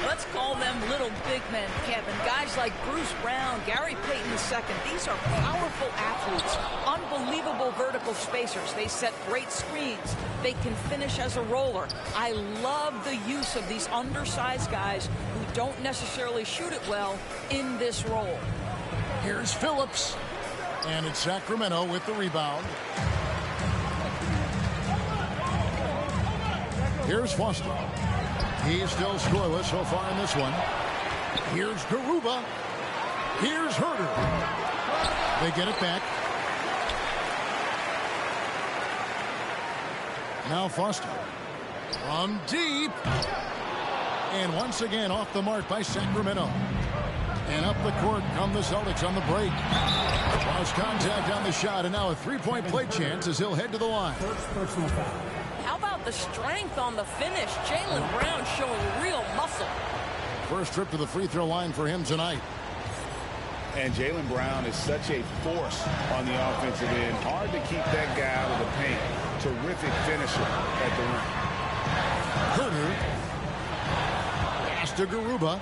Let's call them little big men, Kevin. Guys like Bruce Brown, Gary Payton II. These are powerful athletes, unbelievable vertical spacers. They set great screens. They can finish as a roller. I love the use of these undersized guys who don't necessarily shoot it well in this role. Here's Phillips. And it's Sacramento with the rebound. Here's Foster. He's still scoreless so far in this one. Here's Garuba. Here's Herter. They get it back. Now Foster. From deep. And once again off the mark by Sacramento. And up the court come the Celtics on the break. Lost contact on the shot, and now a three-point play chance as he'll head to the line. First personal foul. How about the strength on the finish? Jaylen Brown showing real muscle. First trip to the free throw line for him tonight. And Jaylen Brown is such a force on the offensive end. Hard to keep that guy out of the paint. Terrific finisher at the rim. Herter. Pass to Garuba.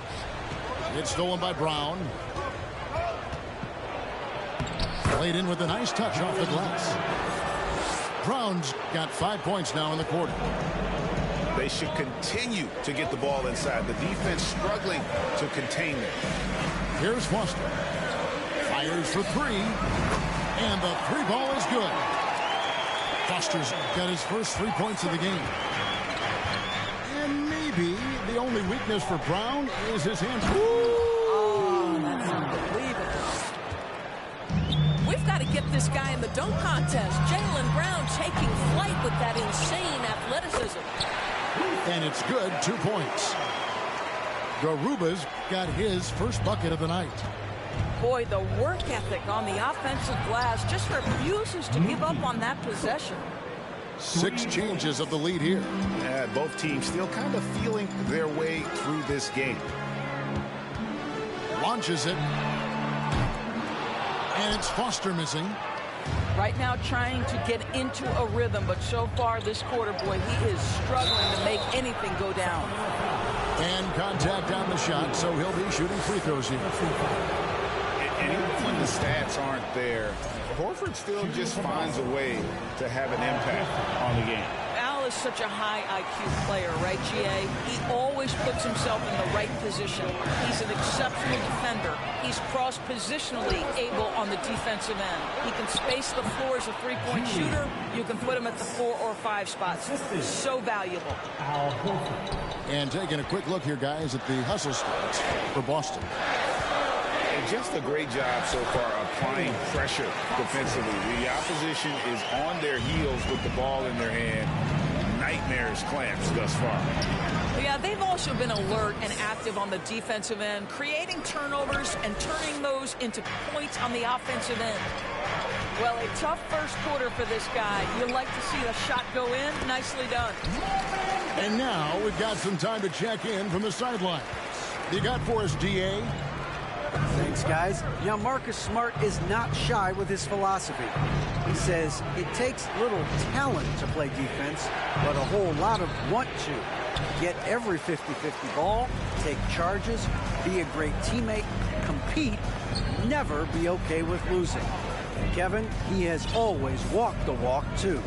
It's stolen by Brown. Played in with a nice touch off the glass. Brown's got 5 points now in the quarter. They should continue to get the ball inside. The defense struggling to contain them. Here's Foster. Fires for three. And the three ball is good. Foster's got his first 3 points of the game. And maybe the only weakness for Brown is his hands. Oh, that's unbelievable. We've got to get this guy in the dunk contest. Jaylen Brown taking flight with that insane athleticism. And it's good, 2 points. Garuba's got his first bucket of the night. Boy, the work ethic on the offensive glass just refuses to give up on that possession. 6 changes of the lead here. Yeah, both teams still kind of feeling their way through this game. Launches it. And it's Foster missing. Right now trying to get into a rhythm, but so far this quarter, boy, he is struggling to make anything go down. And contact on the shot, so he'll be shooting free throws here. And even when the stats aren't there, Horford still just finds a way to have an impact on the game. Al, is such a high IQ player, right, GA? He always puts himself in the right position. He's an exceptional defender. He's cross-positionally able on the defensive end. He can space the floor as a three-point shooter. You can put him at the 4 or 5 spots. So valuable. And taking a quick look here, guys, at the hustle stats for Boston. And just a great job so far applying pressure defensively. The opposition is on their heels with the ball in their hand. Nightmares clamps thus far. Yeah, they've also been alert and active on the defensive end, creating turnovers and turning those into points on the offensive end. Well, a tough first quarter for this guy. You'd like to see the shot go in. Nicely done. And now we've got some time to check in from the sidelines. You got for us, DA? Thanks, guys. Yeah, Marcus Smart is not shy with his philosophy. He says it takes little talent to play defense, but a whole lot of want to. Get every 50-50 ball, take charges, be a great teammate, compete, never be okay with losing. Kevin, he has always walked the walk, too.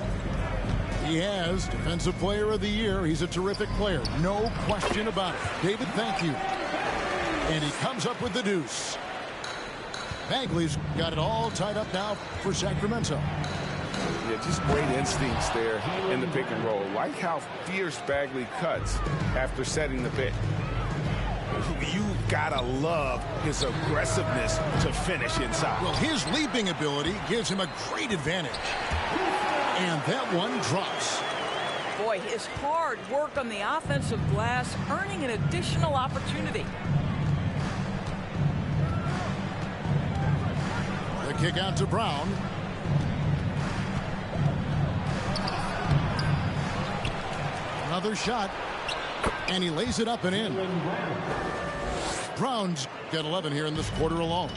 He has Defensive Player of the Year. He's a terrific player. No question about it. David, thank you. And he comes up with the deuce. Bagley's got it all tied up now for Sacramento. Yeah, just great instincts there in the pick and roll. Like how fierce Bagley cuts after setting the pick. You gotta love his aggressiveness to finish inside. Well, his leaping ability gives him a great advantage. And that one drops. Boy, his hard work on the offensive glass, earning an additional opportunity. The kick out to Brown. Another shot. And he lays it up and in. Brown's got 11 here in this quarter alone.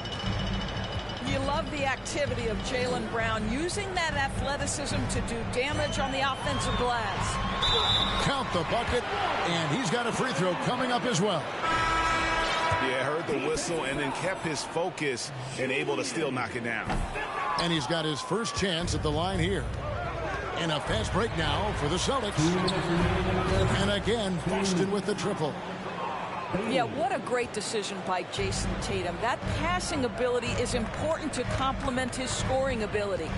You love the activity of Jaylen Brown, using that athleticism to do damage on the offensive glass. Count the bucket, and he's got a free throw coming up as well. Yeah, heard the whistle and then kept his focus and able to still knock it down. And he's got his first chance at the line here. And a fast break now for the Celtics. And again, Boston with the triple. Yeah, what a great decision by Jason Tatum. That passing ability is important to complement his scoring ability.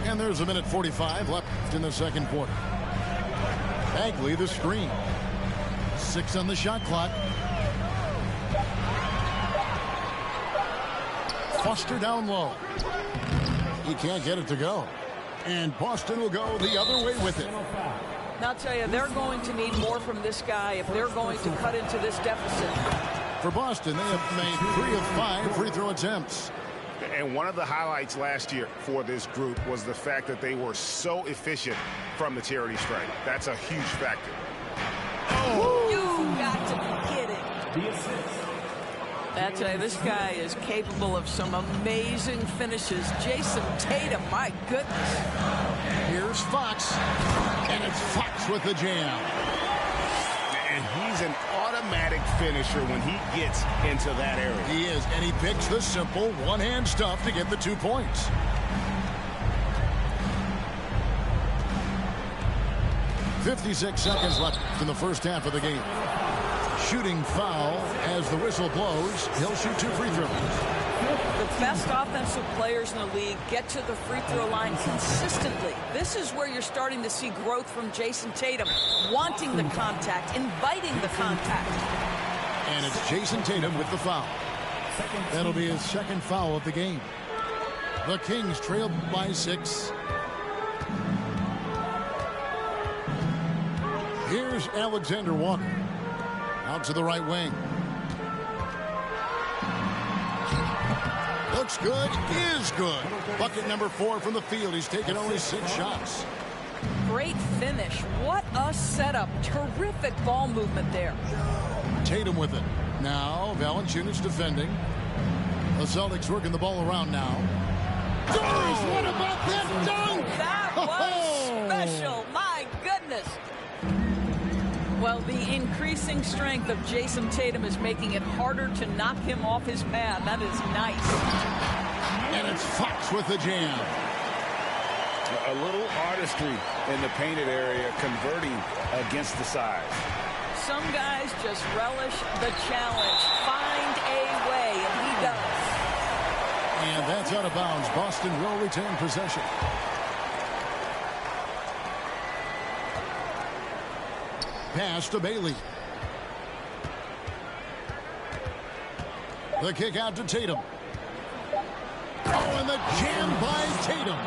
And there's a minute 45 left in the second quarter. Bagley the screen. 6 on the shot clock. Foster down low. He can't get it to go. And Boston will go the other way with it. Now, I'll tell you, they're going to need more from this guy if they're going to cut into this deficit. For Boston, they have made 3 of 5 free throw attempts. And one of the highlights last year for this group was the fact that they were so efficient from the charity stripe. That's a huge factor. Oh, you got to be kidding. I tell you, this guy is capable of some amazing finishes. Jason Tatum, my goodness. Here's Fox, and it's Fox with the jam. And he's an automatic finisher when he gets into that area. He is, and he picks the simple one-hand stuff to get the 2 points. .56 seconds left in the first half of the game. Shooting foul as the whistle blows. He'll shoot 2 free throws. The best offensive players in the league get to the free throw line consistently. This is where you're starting to see growth from Jason Tatum, wanting the contact, inviting the contact. And it's Jason Tatum with the foul. That'll be his second foul of the game. The Kings trail by 6. Here's Alexander Walker. Out to the right wing. Looks good, is good. Bucket number 4 from the field. He's taken only 6 shots. Great finish. What a setup. Terrific ball movement there. Tatum with it. Now Valanciunas defending. The Celtics working the ball around now. Doris, what about that dunk? That was special. My goodness. Well, the increasing strength of Jason Tatum is making it harder to knock him off his path. That is nice. And it's Fox with the jam. A little artistry in the painted area, converting against the size. Some guys just relish the challenge. Find a way, and he does. And that's out of bounds. Boston will retain possession. Pass to Bailey. The kick out to Tatum. Oh, and the jam by Tatum.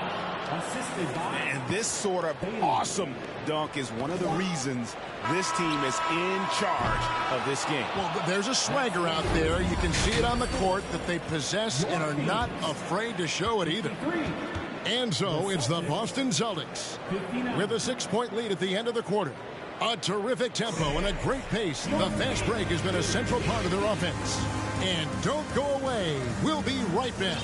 And this sort of awesome dunk is one of the reasons this team is in charge of this game. Well, there's a swagger out there. You can see it on the court that they possess and are not afraid to show it either. And so it's the Boston Celtics with a 6-point lead at the end of the quarter. A terrific tempo and a great pace. The fast break has been a central part of their offense. And don't go away. We'll be right back.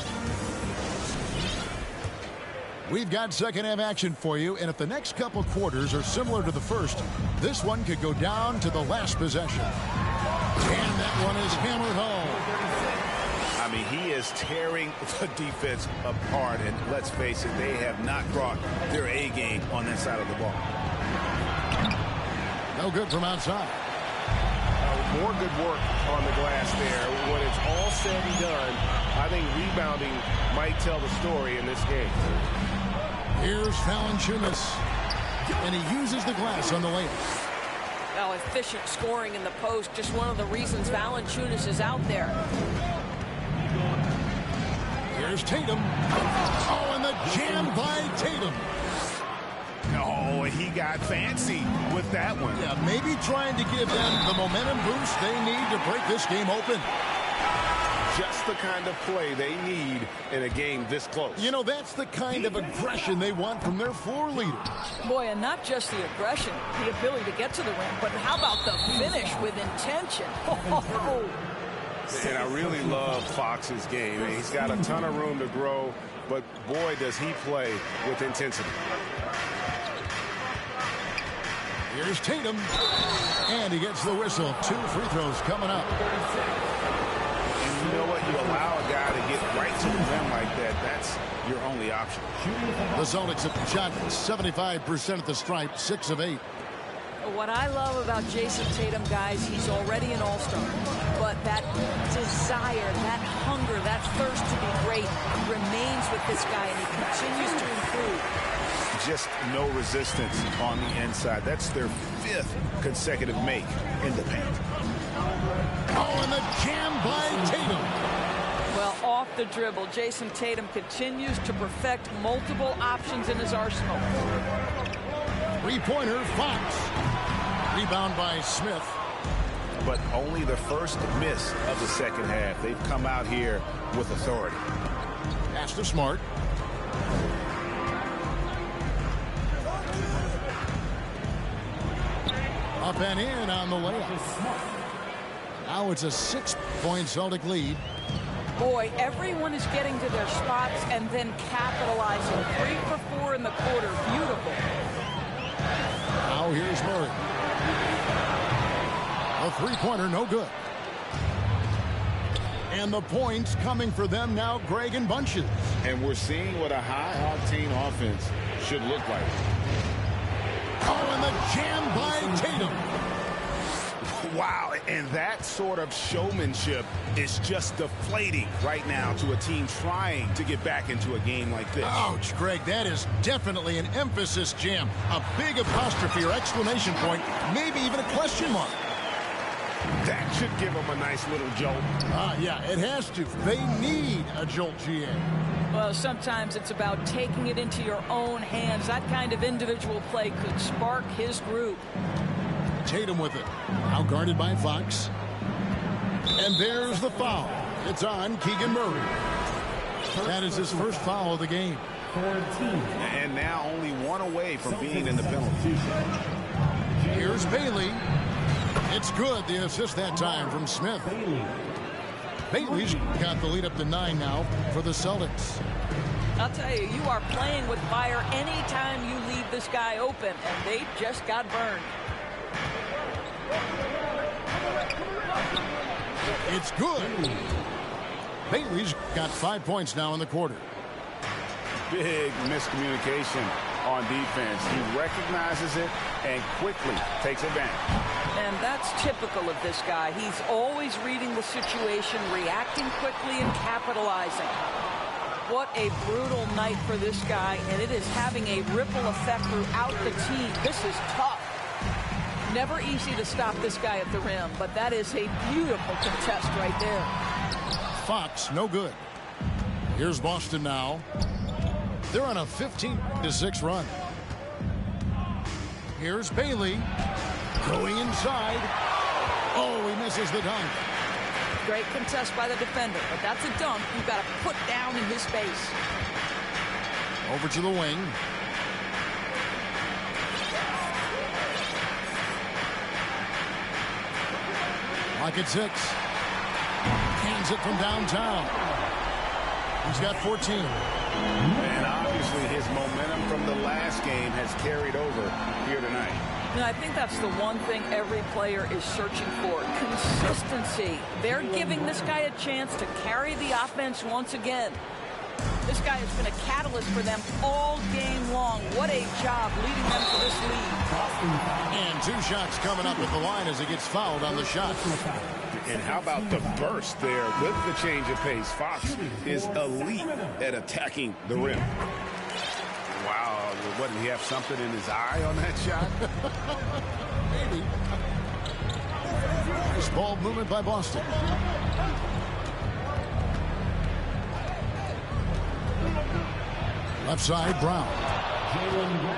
We've got second half action for you, and if the next couple quarters are similar to the first, this one could go down to the last possession. And that one is hammered home. I mean, he is tearing the defense apart, and let's face it, they have not brought their A game on that side of the ball. No good from outside. More good work on the glass there. When it's all said and done, I think rebounding might tell the story in this game. Here's Valanciunas, and he uses the glass on the layup. Well, efficient scoring in the post, just one of the reasons Valanciunas is out there. Here's Tatum. Oh, and the jam by Tatum. Oh, he got fancy with that one. Yeah, maybe trying to give them the momentum boost they need to break this game open. Just the kind of play they need in a game this close. You know, that's the kind of aggression they want from their floor leader. Boy, and not just the aggression, the ability to get to the rim, but how about the finish with intention? And I really love Fox's game. He's got a ton of room to grow, but boy, does he play with intensity. Here's Tatum, and he gets the whistle. 2 free throws coming up. And you know what? You allow a guy to get right to the rim like that. That's your only option. The Celtics have shot 75% at the stripe, 6 of 8. What I love about Jason Tatum, guys, he's already an all-star. But that desire, that hunger, that thirst to be great remains with this guy, and he continues to improve. Just no resistance on the inside. That's their 5th consecutive make in the paint. Oh, and the jam by Tatum. Well, off the dribble, Jason Tatum continues to perfect multiple options in his arsenal. Three-pointer, Fox. Rebound by Smith. But only the first miss of the second half. They've come out here with authority. Pass to Smart. Up and in on the layup. Now it's a 6-point Celtic lead. Boy, everyone is getting to their spots and then capitalizing. 3 for 4 in the quarter. Beautiful. Now here's Murray. A three-pointer, no good. And the points coming for them now, Greg, in bunches. And we're seeing what a high-octane offense should look like. Oh, and the jam by Tatum. Wow, and that sort of showmanship is just deflating right now to a team trying to get back into a game like this. Ouch, Greg, that is definitely an emphasis jam. A big apostrophe or exclamation point, maybe even a question mark. That should give them a nice little jolt. Yeah, it has to. They need a jolt, GA. Well, sometimes it's about taking it into your own hands. That kind of individual play could spark his group. Tatum with it. Now guarded by Fox. And there's the foul. It's on Keegan Murray. That is his first foul of the game. And now only one away from being in the penalty. Here's Bailey. It's good. The assist that time from Smith. Bailey's got the lead up to 9 now for the Celtics. I'll tell you, you are playing with fire anytime you leave this guy open, and they just got burned. It's good. Bailey's got 5 points now in the quarter. Big miscommunication on defense. He recognizes it and quickly takes advantage. And that's typical of this guy. He's always reading the situation, reacting quickly, and capitalizing. What a brutal night for this guy, and it is having a ripple effect throughout the team. This is tough. Never easy to stop this guy at the rim, but that is a beautiful contest right there. Fox, no good. Here's Boston now. They're on a 15-6 run. Here's Bailey. Going inside. Oh, he misses the dunk. Great contest by the defender, but that's a dunk you've got to put down in his face. Over to the wing. Like it's 6. Canes it from downtown. He's got 14. And obviously his momentum from the last game has carried over here tonight. And I think that's the one thing every player is searching for. Consistency. They're giving this guy a chance to carry the offense once again. This guy has been a catalyst for them all game long. What a job leading them to this lead. And 2 shots coming up at the line as he gets fouled on the shot. And how about the burst there with the change of pace? Fox is elite at attacking the rim. Wow, what, did he have something in his eye on that shot? Maybe. Nice ball movement by Boston. Left side, Brown.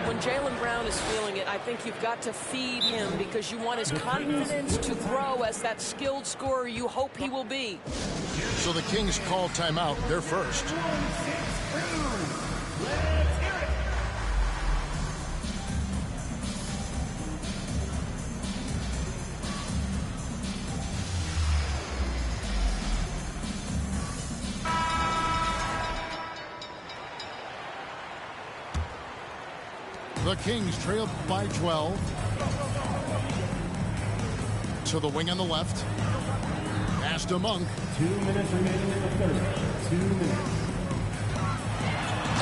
When Jaylen Brown is feeling it, I think you've got to feed him because you want his confidence to grow as that skilled scorer you hope he will be. So the Kings call timeout. They're first. The Kings trail by 12. To the wing on the left. Pass to Monk. 2 minutes remaining in the third. 2 minutes.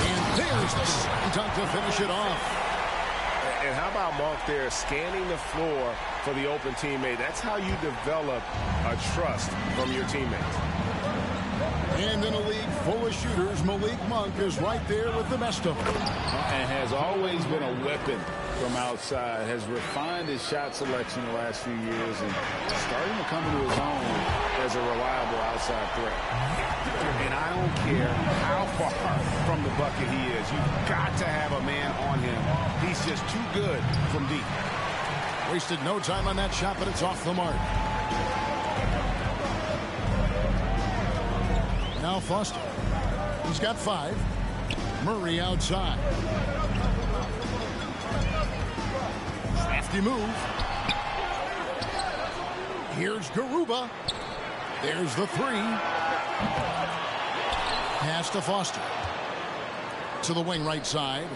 And there's the second dunk to finish it off. And how about Monk there scanning the floor for the open teammate? That's how you develop a trust from your teammates. And in a league full of shooters, Malik Monk is right there with the best of them. And has always been a weapon from outside. Has refined his shot selection the last few years and starting to come into his own as a reliable outside threat. And I don't care how far from the bucket he is. You've got to have a man on him. He's just too good from deep. Wasted no time on that shot, but it's off the mark. Now Foster. He's got 5. Murray outside. Crafty move. Here's Garuba. There's the 3. Pass to Foster. To the wing right side.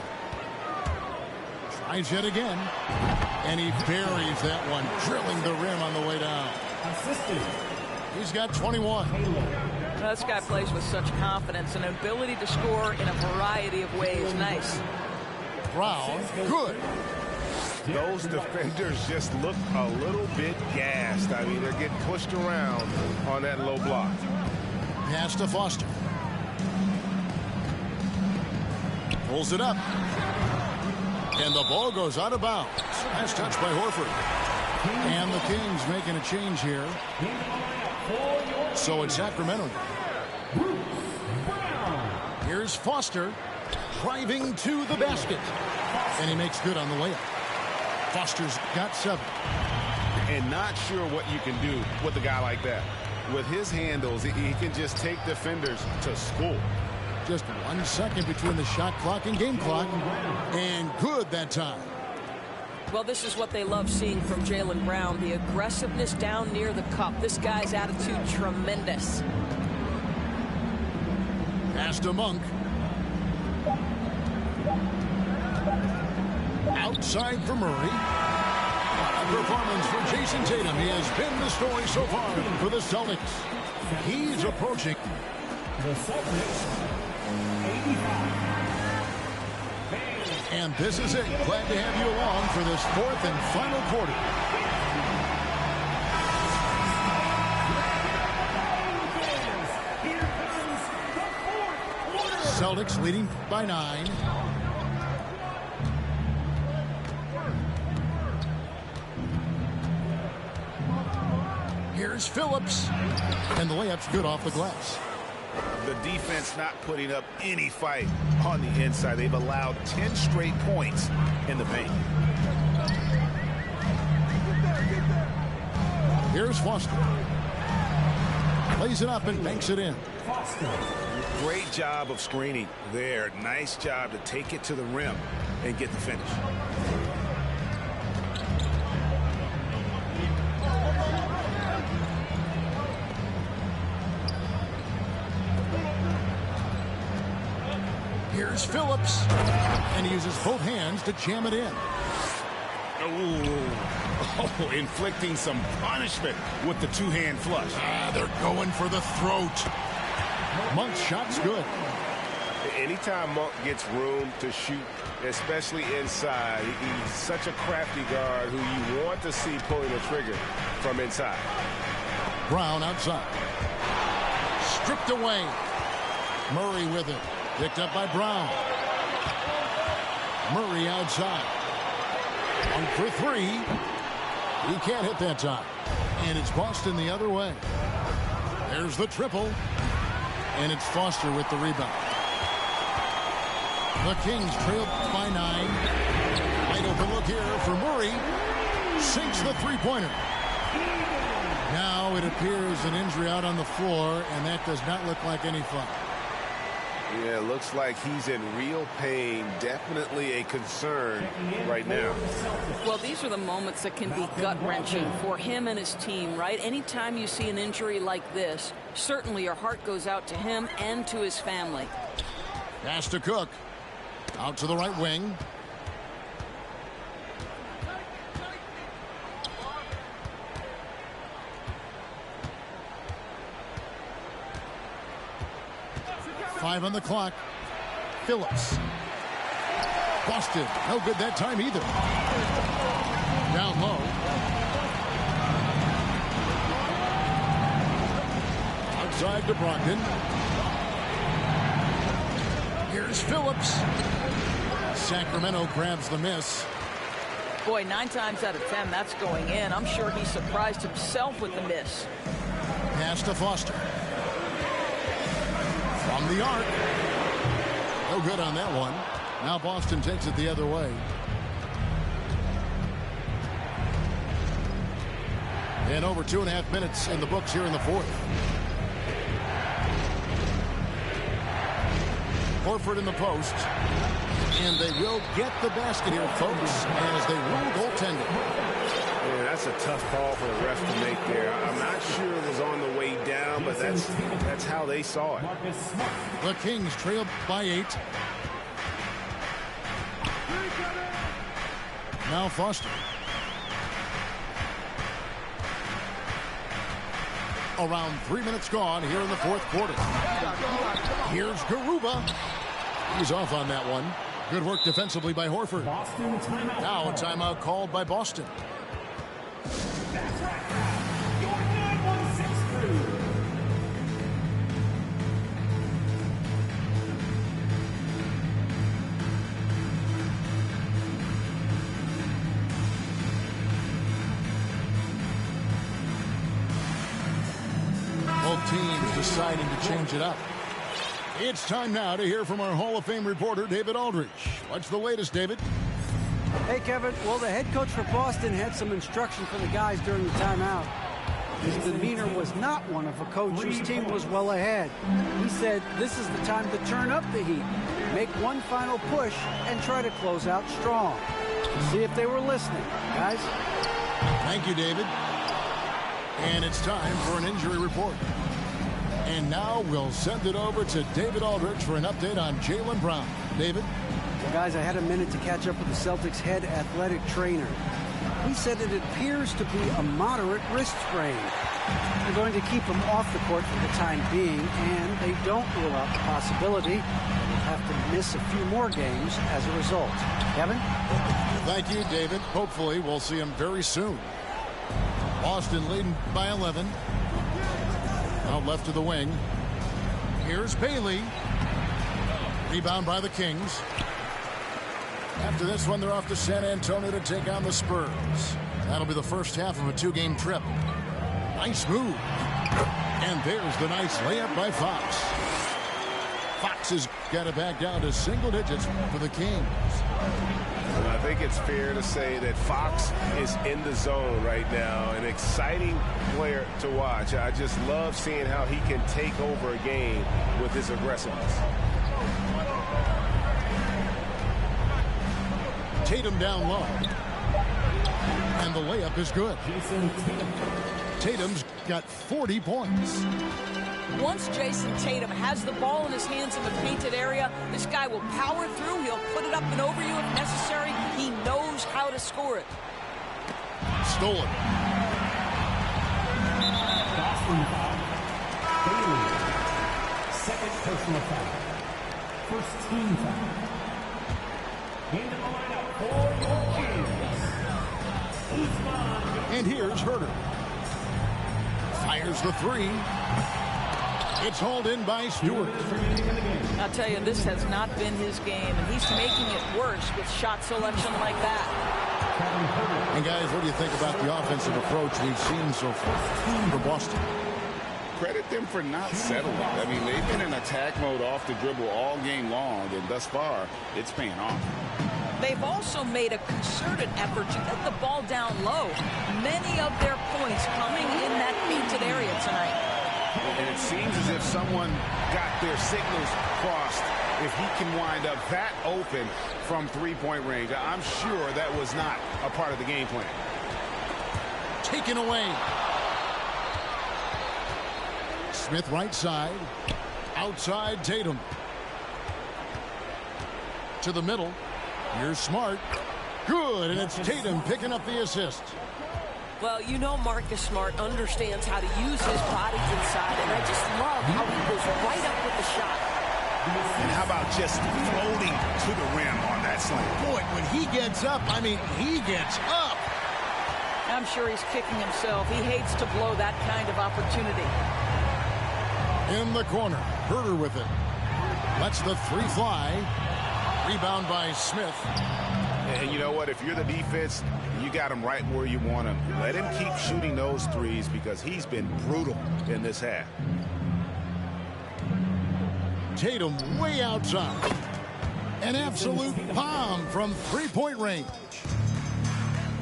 Tries yet again. And he buries that one, drilling the rim on the way down. He's got 21. This guy plays with such confidence and ability to score in a variety of ways. Nice. Brown, good. Those defenders just look a little bit gassed. I mean, they're getting pushed around on that low block. Pass to Foster. Pulls it up. And the ball goes out of bounds. Nice touch by Horford. And the Kings making a change here. So it's Sacramento. Here's Foster driving to the basket. And he makes good on the layup. Foster's got 7. And not sure what you can do with a guy like that. With his handles, he can just take defenders to school. Just 1 second between the shot clock and game clock. And good that time. Well, this is what they love seeing from Jaylen Brown, the aggressiveness down near the cup. This guy's attitude, tremendous. Pass to Monk. Outside for Murray. Performance for Jason Tatum. He has been the story so far for the Celtics. He's approaching The Celtics, 85. And this is it. Glad to have you along for this fourth and final quarter. Celtics leading by 9. Here's Phillips. And the layup's good off the glass. The defense not putting up any fight on the inside. They've allowed 10 straight points in the paint. Here's Foster. Plays it up and banks it in. Great job of screening there. Nice job to take it to the rim and get the finish. Here's Phillips. And he uses both hands to jam it in. Oh, inflicting some punishment with the two-hand flush. They're going for the throat. Monk's shot's good. Anytime Monk gets room to shoot, especially inside, he's such a crafty guard who you want to see pulling the trigger from inside. Brown outside. Stripped away. Murray with it. Picked up by Brown. Murray outside. 1 for 3. He can't hit that time. And it's Boston the other way. There's the triple. And it's Foster with the rebound. The Kings trail by 9. Wide open look here for Murray. Sinks the three-pointer. Now it appears an injury out on the floor, and that does not look like any fun. Yeah, it looks like he's in real pain. Definitely a concern right now. Well, these are the moments that can be gut-wrenching for him and his team, right? Anytime you see an injury like this, certainly your heart goes out to him and to his family. Pass to Cook. Out to the right wing. Five on the clock. Phillips. Boston. No good that time either. Down low. Outside to Brogdon. Here's Phillips. Sacramento grabs the miss. Boy, 9 times out of 10, that's going in. I'm sure he surprised himself with the miss. Pass to Foster. From the arc. No good on that one. Now Boston takes it the other way. And over 2.5 minutes in the books here in the fourth. Horford in the post. And they will get the basket here, folks, as they rule goaltending. Yeah, that's a tough call for the ref to make there. I'm not sure it was on the way down, but that's how they saw it. The Kings trail by 8. Now Foster. Around 3 minutes gone here in the fourth quarter. Here's Garuba. He's off on that one. Good work defensively by Horford. Now a timeout called by Boston. Both teams deciding to change it up. It's time now to hear from our Hall of Fame reporter, David Aldridge. What's the latest, David? Hey, Kevin. Well, the head coach for Boston had some instruction for the guys during the timeout. His demeanor was not one of a coach whose team was well ahead. He said this is the time to turn up the heat, make one final push, and try to close out strong. See if they were listening, guys. Thank you, David. And it's time for an injury report. And now we'll send it over to David Aldridge for an update on Jaylen Brown. David? Well, guys, I had a minute to catch up with the Celtics head athletic trainer. He said it appears to be a moderate wrist sprain. They're going to keep him off the court for the time being, and they don't rule out the possibility he'll have to miss a few more games as a result. Kevin? Thank you, David. Hopefully we'll see him very soon. Boston leading by 11. Out left to the wing. Here's Bailey. Rebound by the Kings. After this one, they're off to San Antonio to take on the Spurs. That'll be the first half of a two-game trip. Nice move. And there's the nice layup by Fox. Fox has got it back down to single digits for the Kings. I think it's fair to say that Fox is in the zone right now. An exciting player to watch. I just love seeing how he can take over a game with his aggressiveness. Tatum down low. And the layup is good. Tatum's got 40 points. Once Jason Tatum has the ball in his hands in the painted area, this guy will power through. He'll put it up and over you if necessary. He knows how to score it. Stolen. Boston foul. Bailey. Second personal foul. First team foul. Into the lineup for your Kings. And here's Herter. Fires the three. It's hauled in by Stewart. I'll tell you, this has not been his game, and he's making it worse with shot selection like that. And guys, what do you think about the offensive approach we've seen so far for Boston? Credit them for not settling. I mean, they've been in attack mode off the dribble all game long, and thus far, it's paying off. They've also made a concerted effort to get the ball down low. Many of their points coming in that painted area tonight. And it seems as if someone got their signals crossed. If he can wind up that open from three-point range, I'm sure that was not a part of the game plan. Taken away. Smith right side. Outside Tatum. To the middle. Here's Smart. Good, and it's Tatum picking up the assist. Well, you know Marcus Smart understands how to use his body inside, and I just love how he goes right up with the shot. And how about just floating to the rim on that slam? Boy, when he gets up, I mean, he gets up. I'm sure he's kicking himself. He hates to blow that kind of opportunity. In the corner, Herter with it. Lets the three fly. Rebound by Smith. And you know what? If you're the defense, you got him right where you want him. Let him keep shooting those threes because he's been brutal in this half. Tatum way outside. An absolute bomb from three-point range.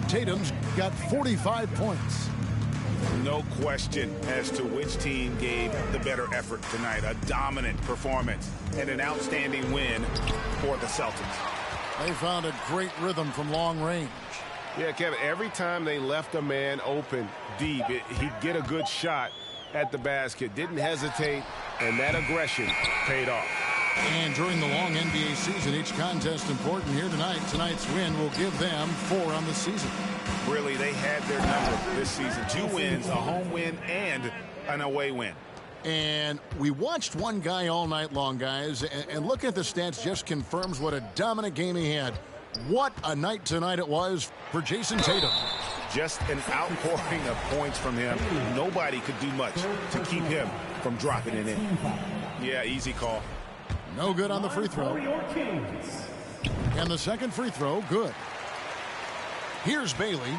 Tatum's got 45 points. No question as to which team gave the better effort tonight. A dominant performance and an outstanding win for the Celtics. They found a great rhythm from long range. Yeah, Kevin, every time they left a man open deep, he'd get a good shot at the basket. Didn't hesitate, and that aggression paid off. And during the long NBA season, each contest important here tonight. Tonight's win will give them 4 on the season. Really, they had their number this season. 2 wins, a home win, and an away win. And we watched one guy all night long, guys, and looking at the stats just confirms what a dominant game he had. What a night tonight it was for Jason Tatum. Just an outpouring of points from him. Nobody could do much to keep him from dropping it in. Yeah, easy call. No good on the free throw. And the second free throw, good. Here's Bailey.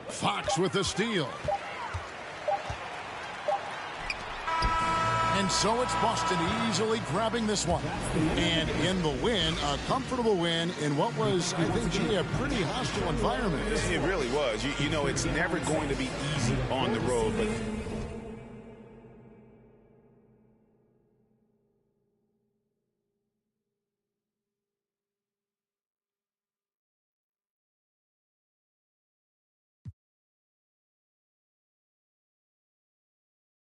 Fox with the steal. And so it's Boston easily grabbing this one. And in the win, a comfortable win in what was, I think, gee, a pretty hostile environment. It really was. You know, it's never going to be easy on the road, but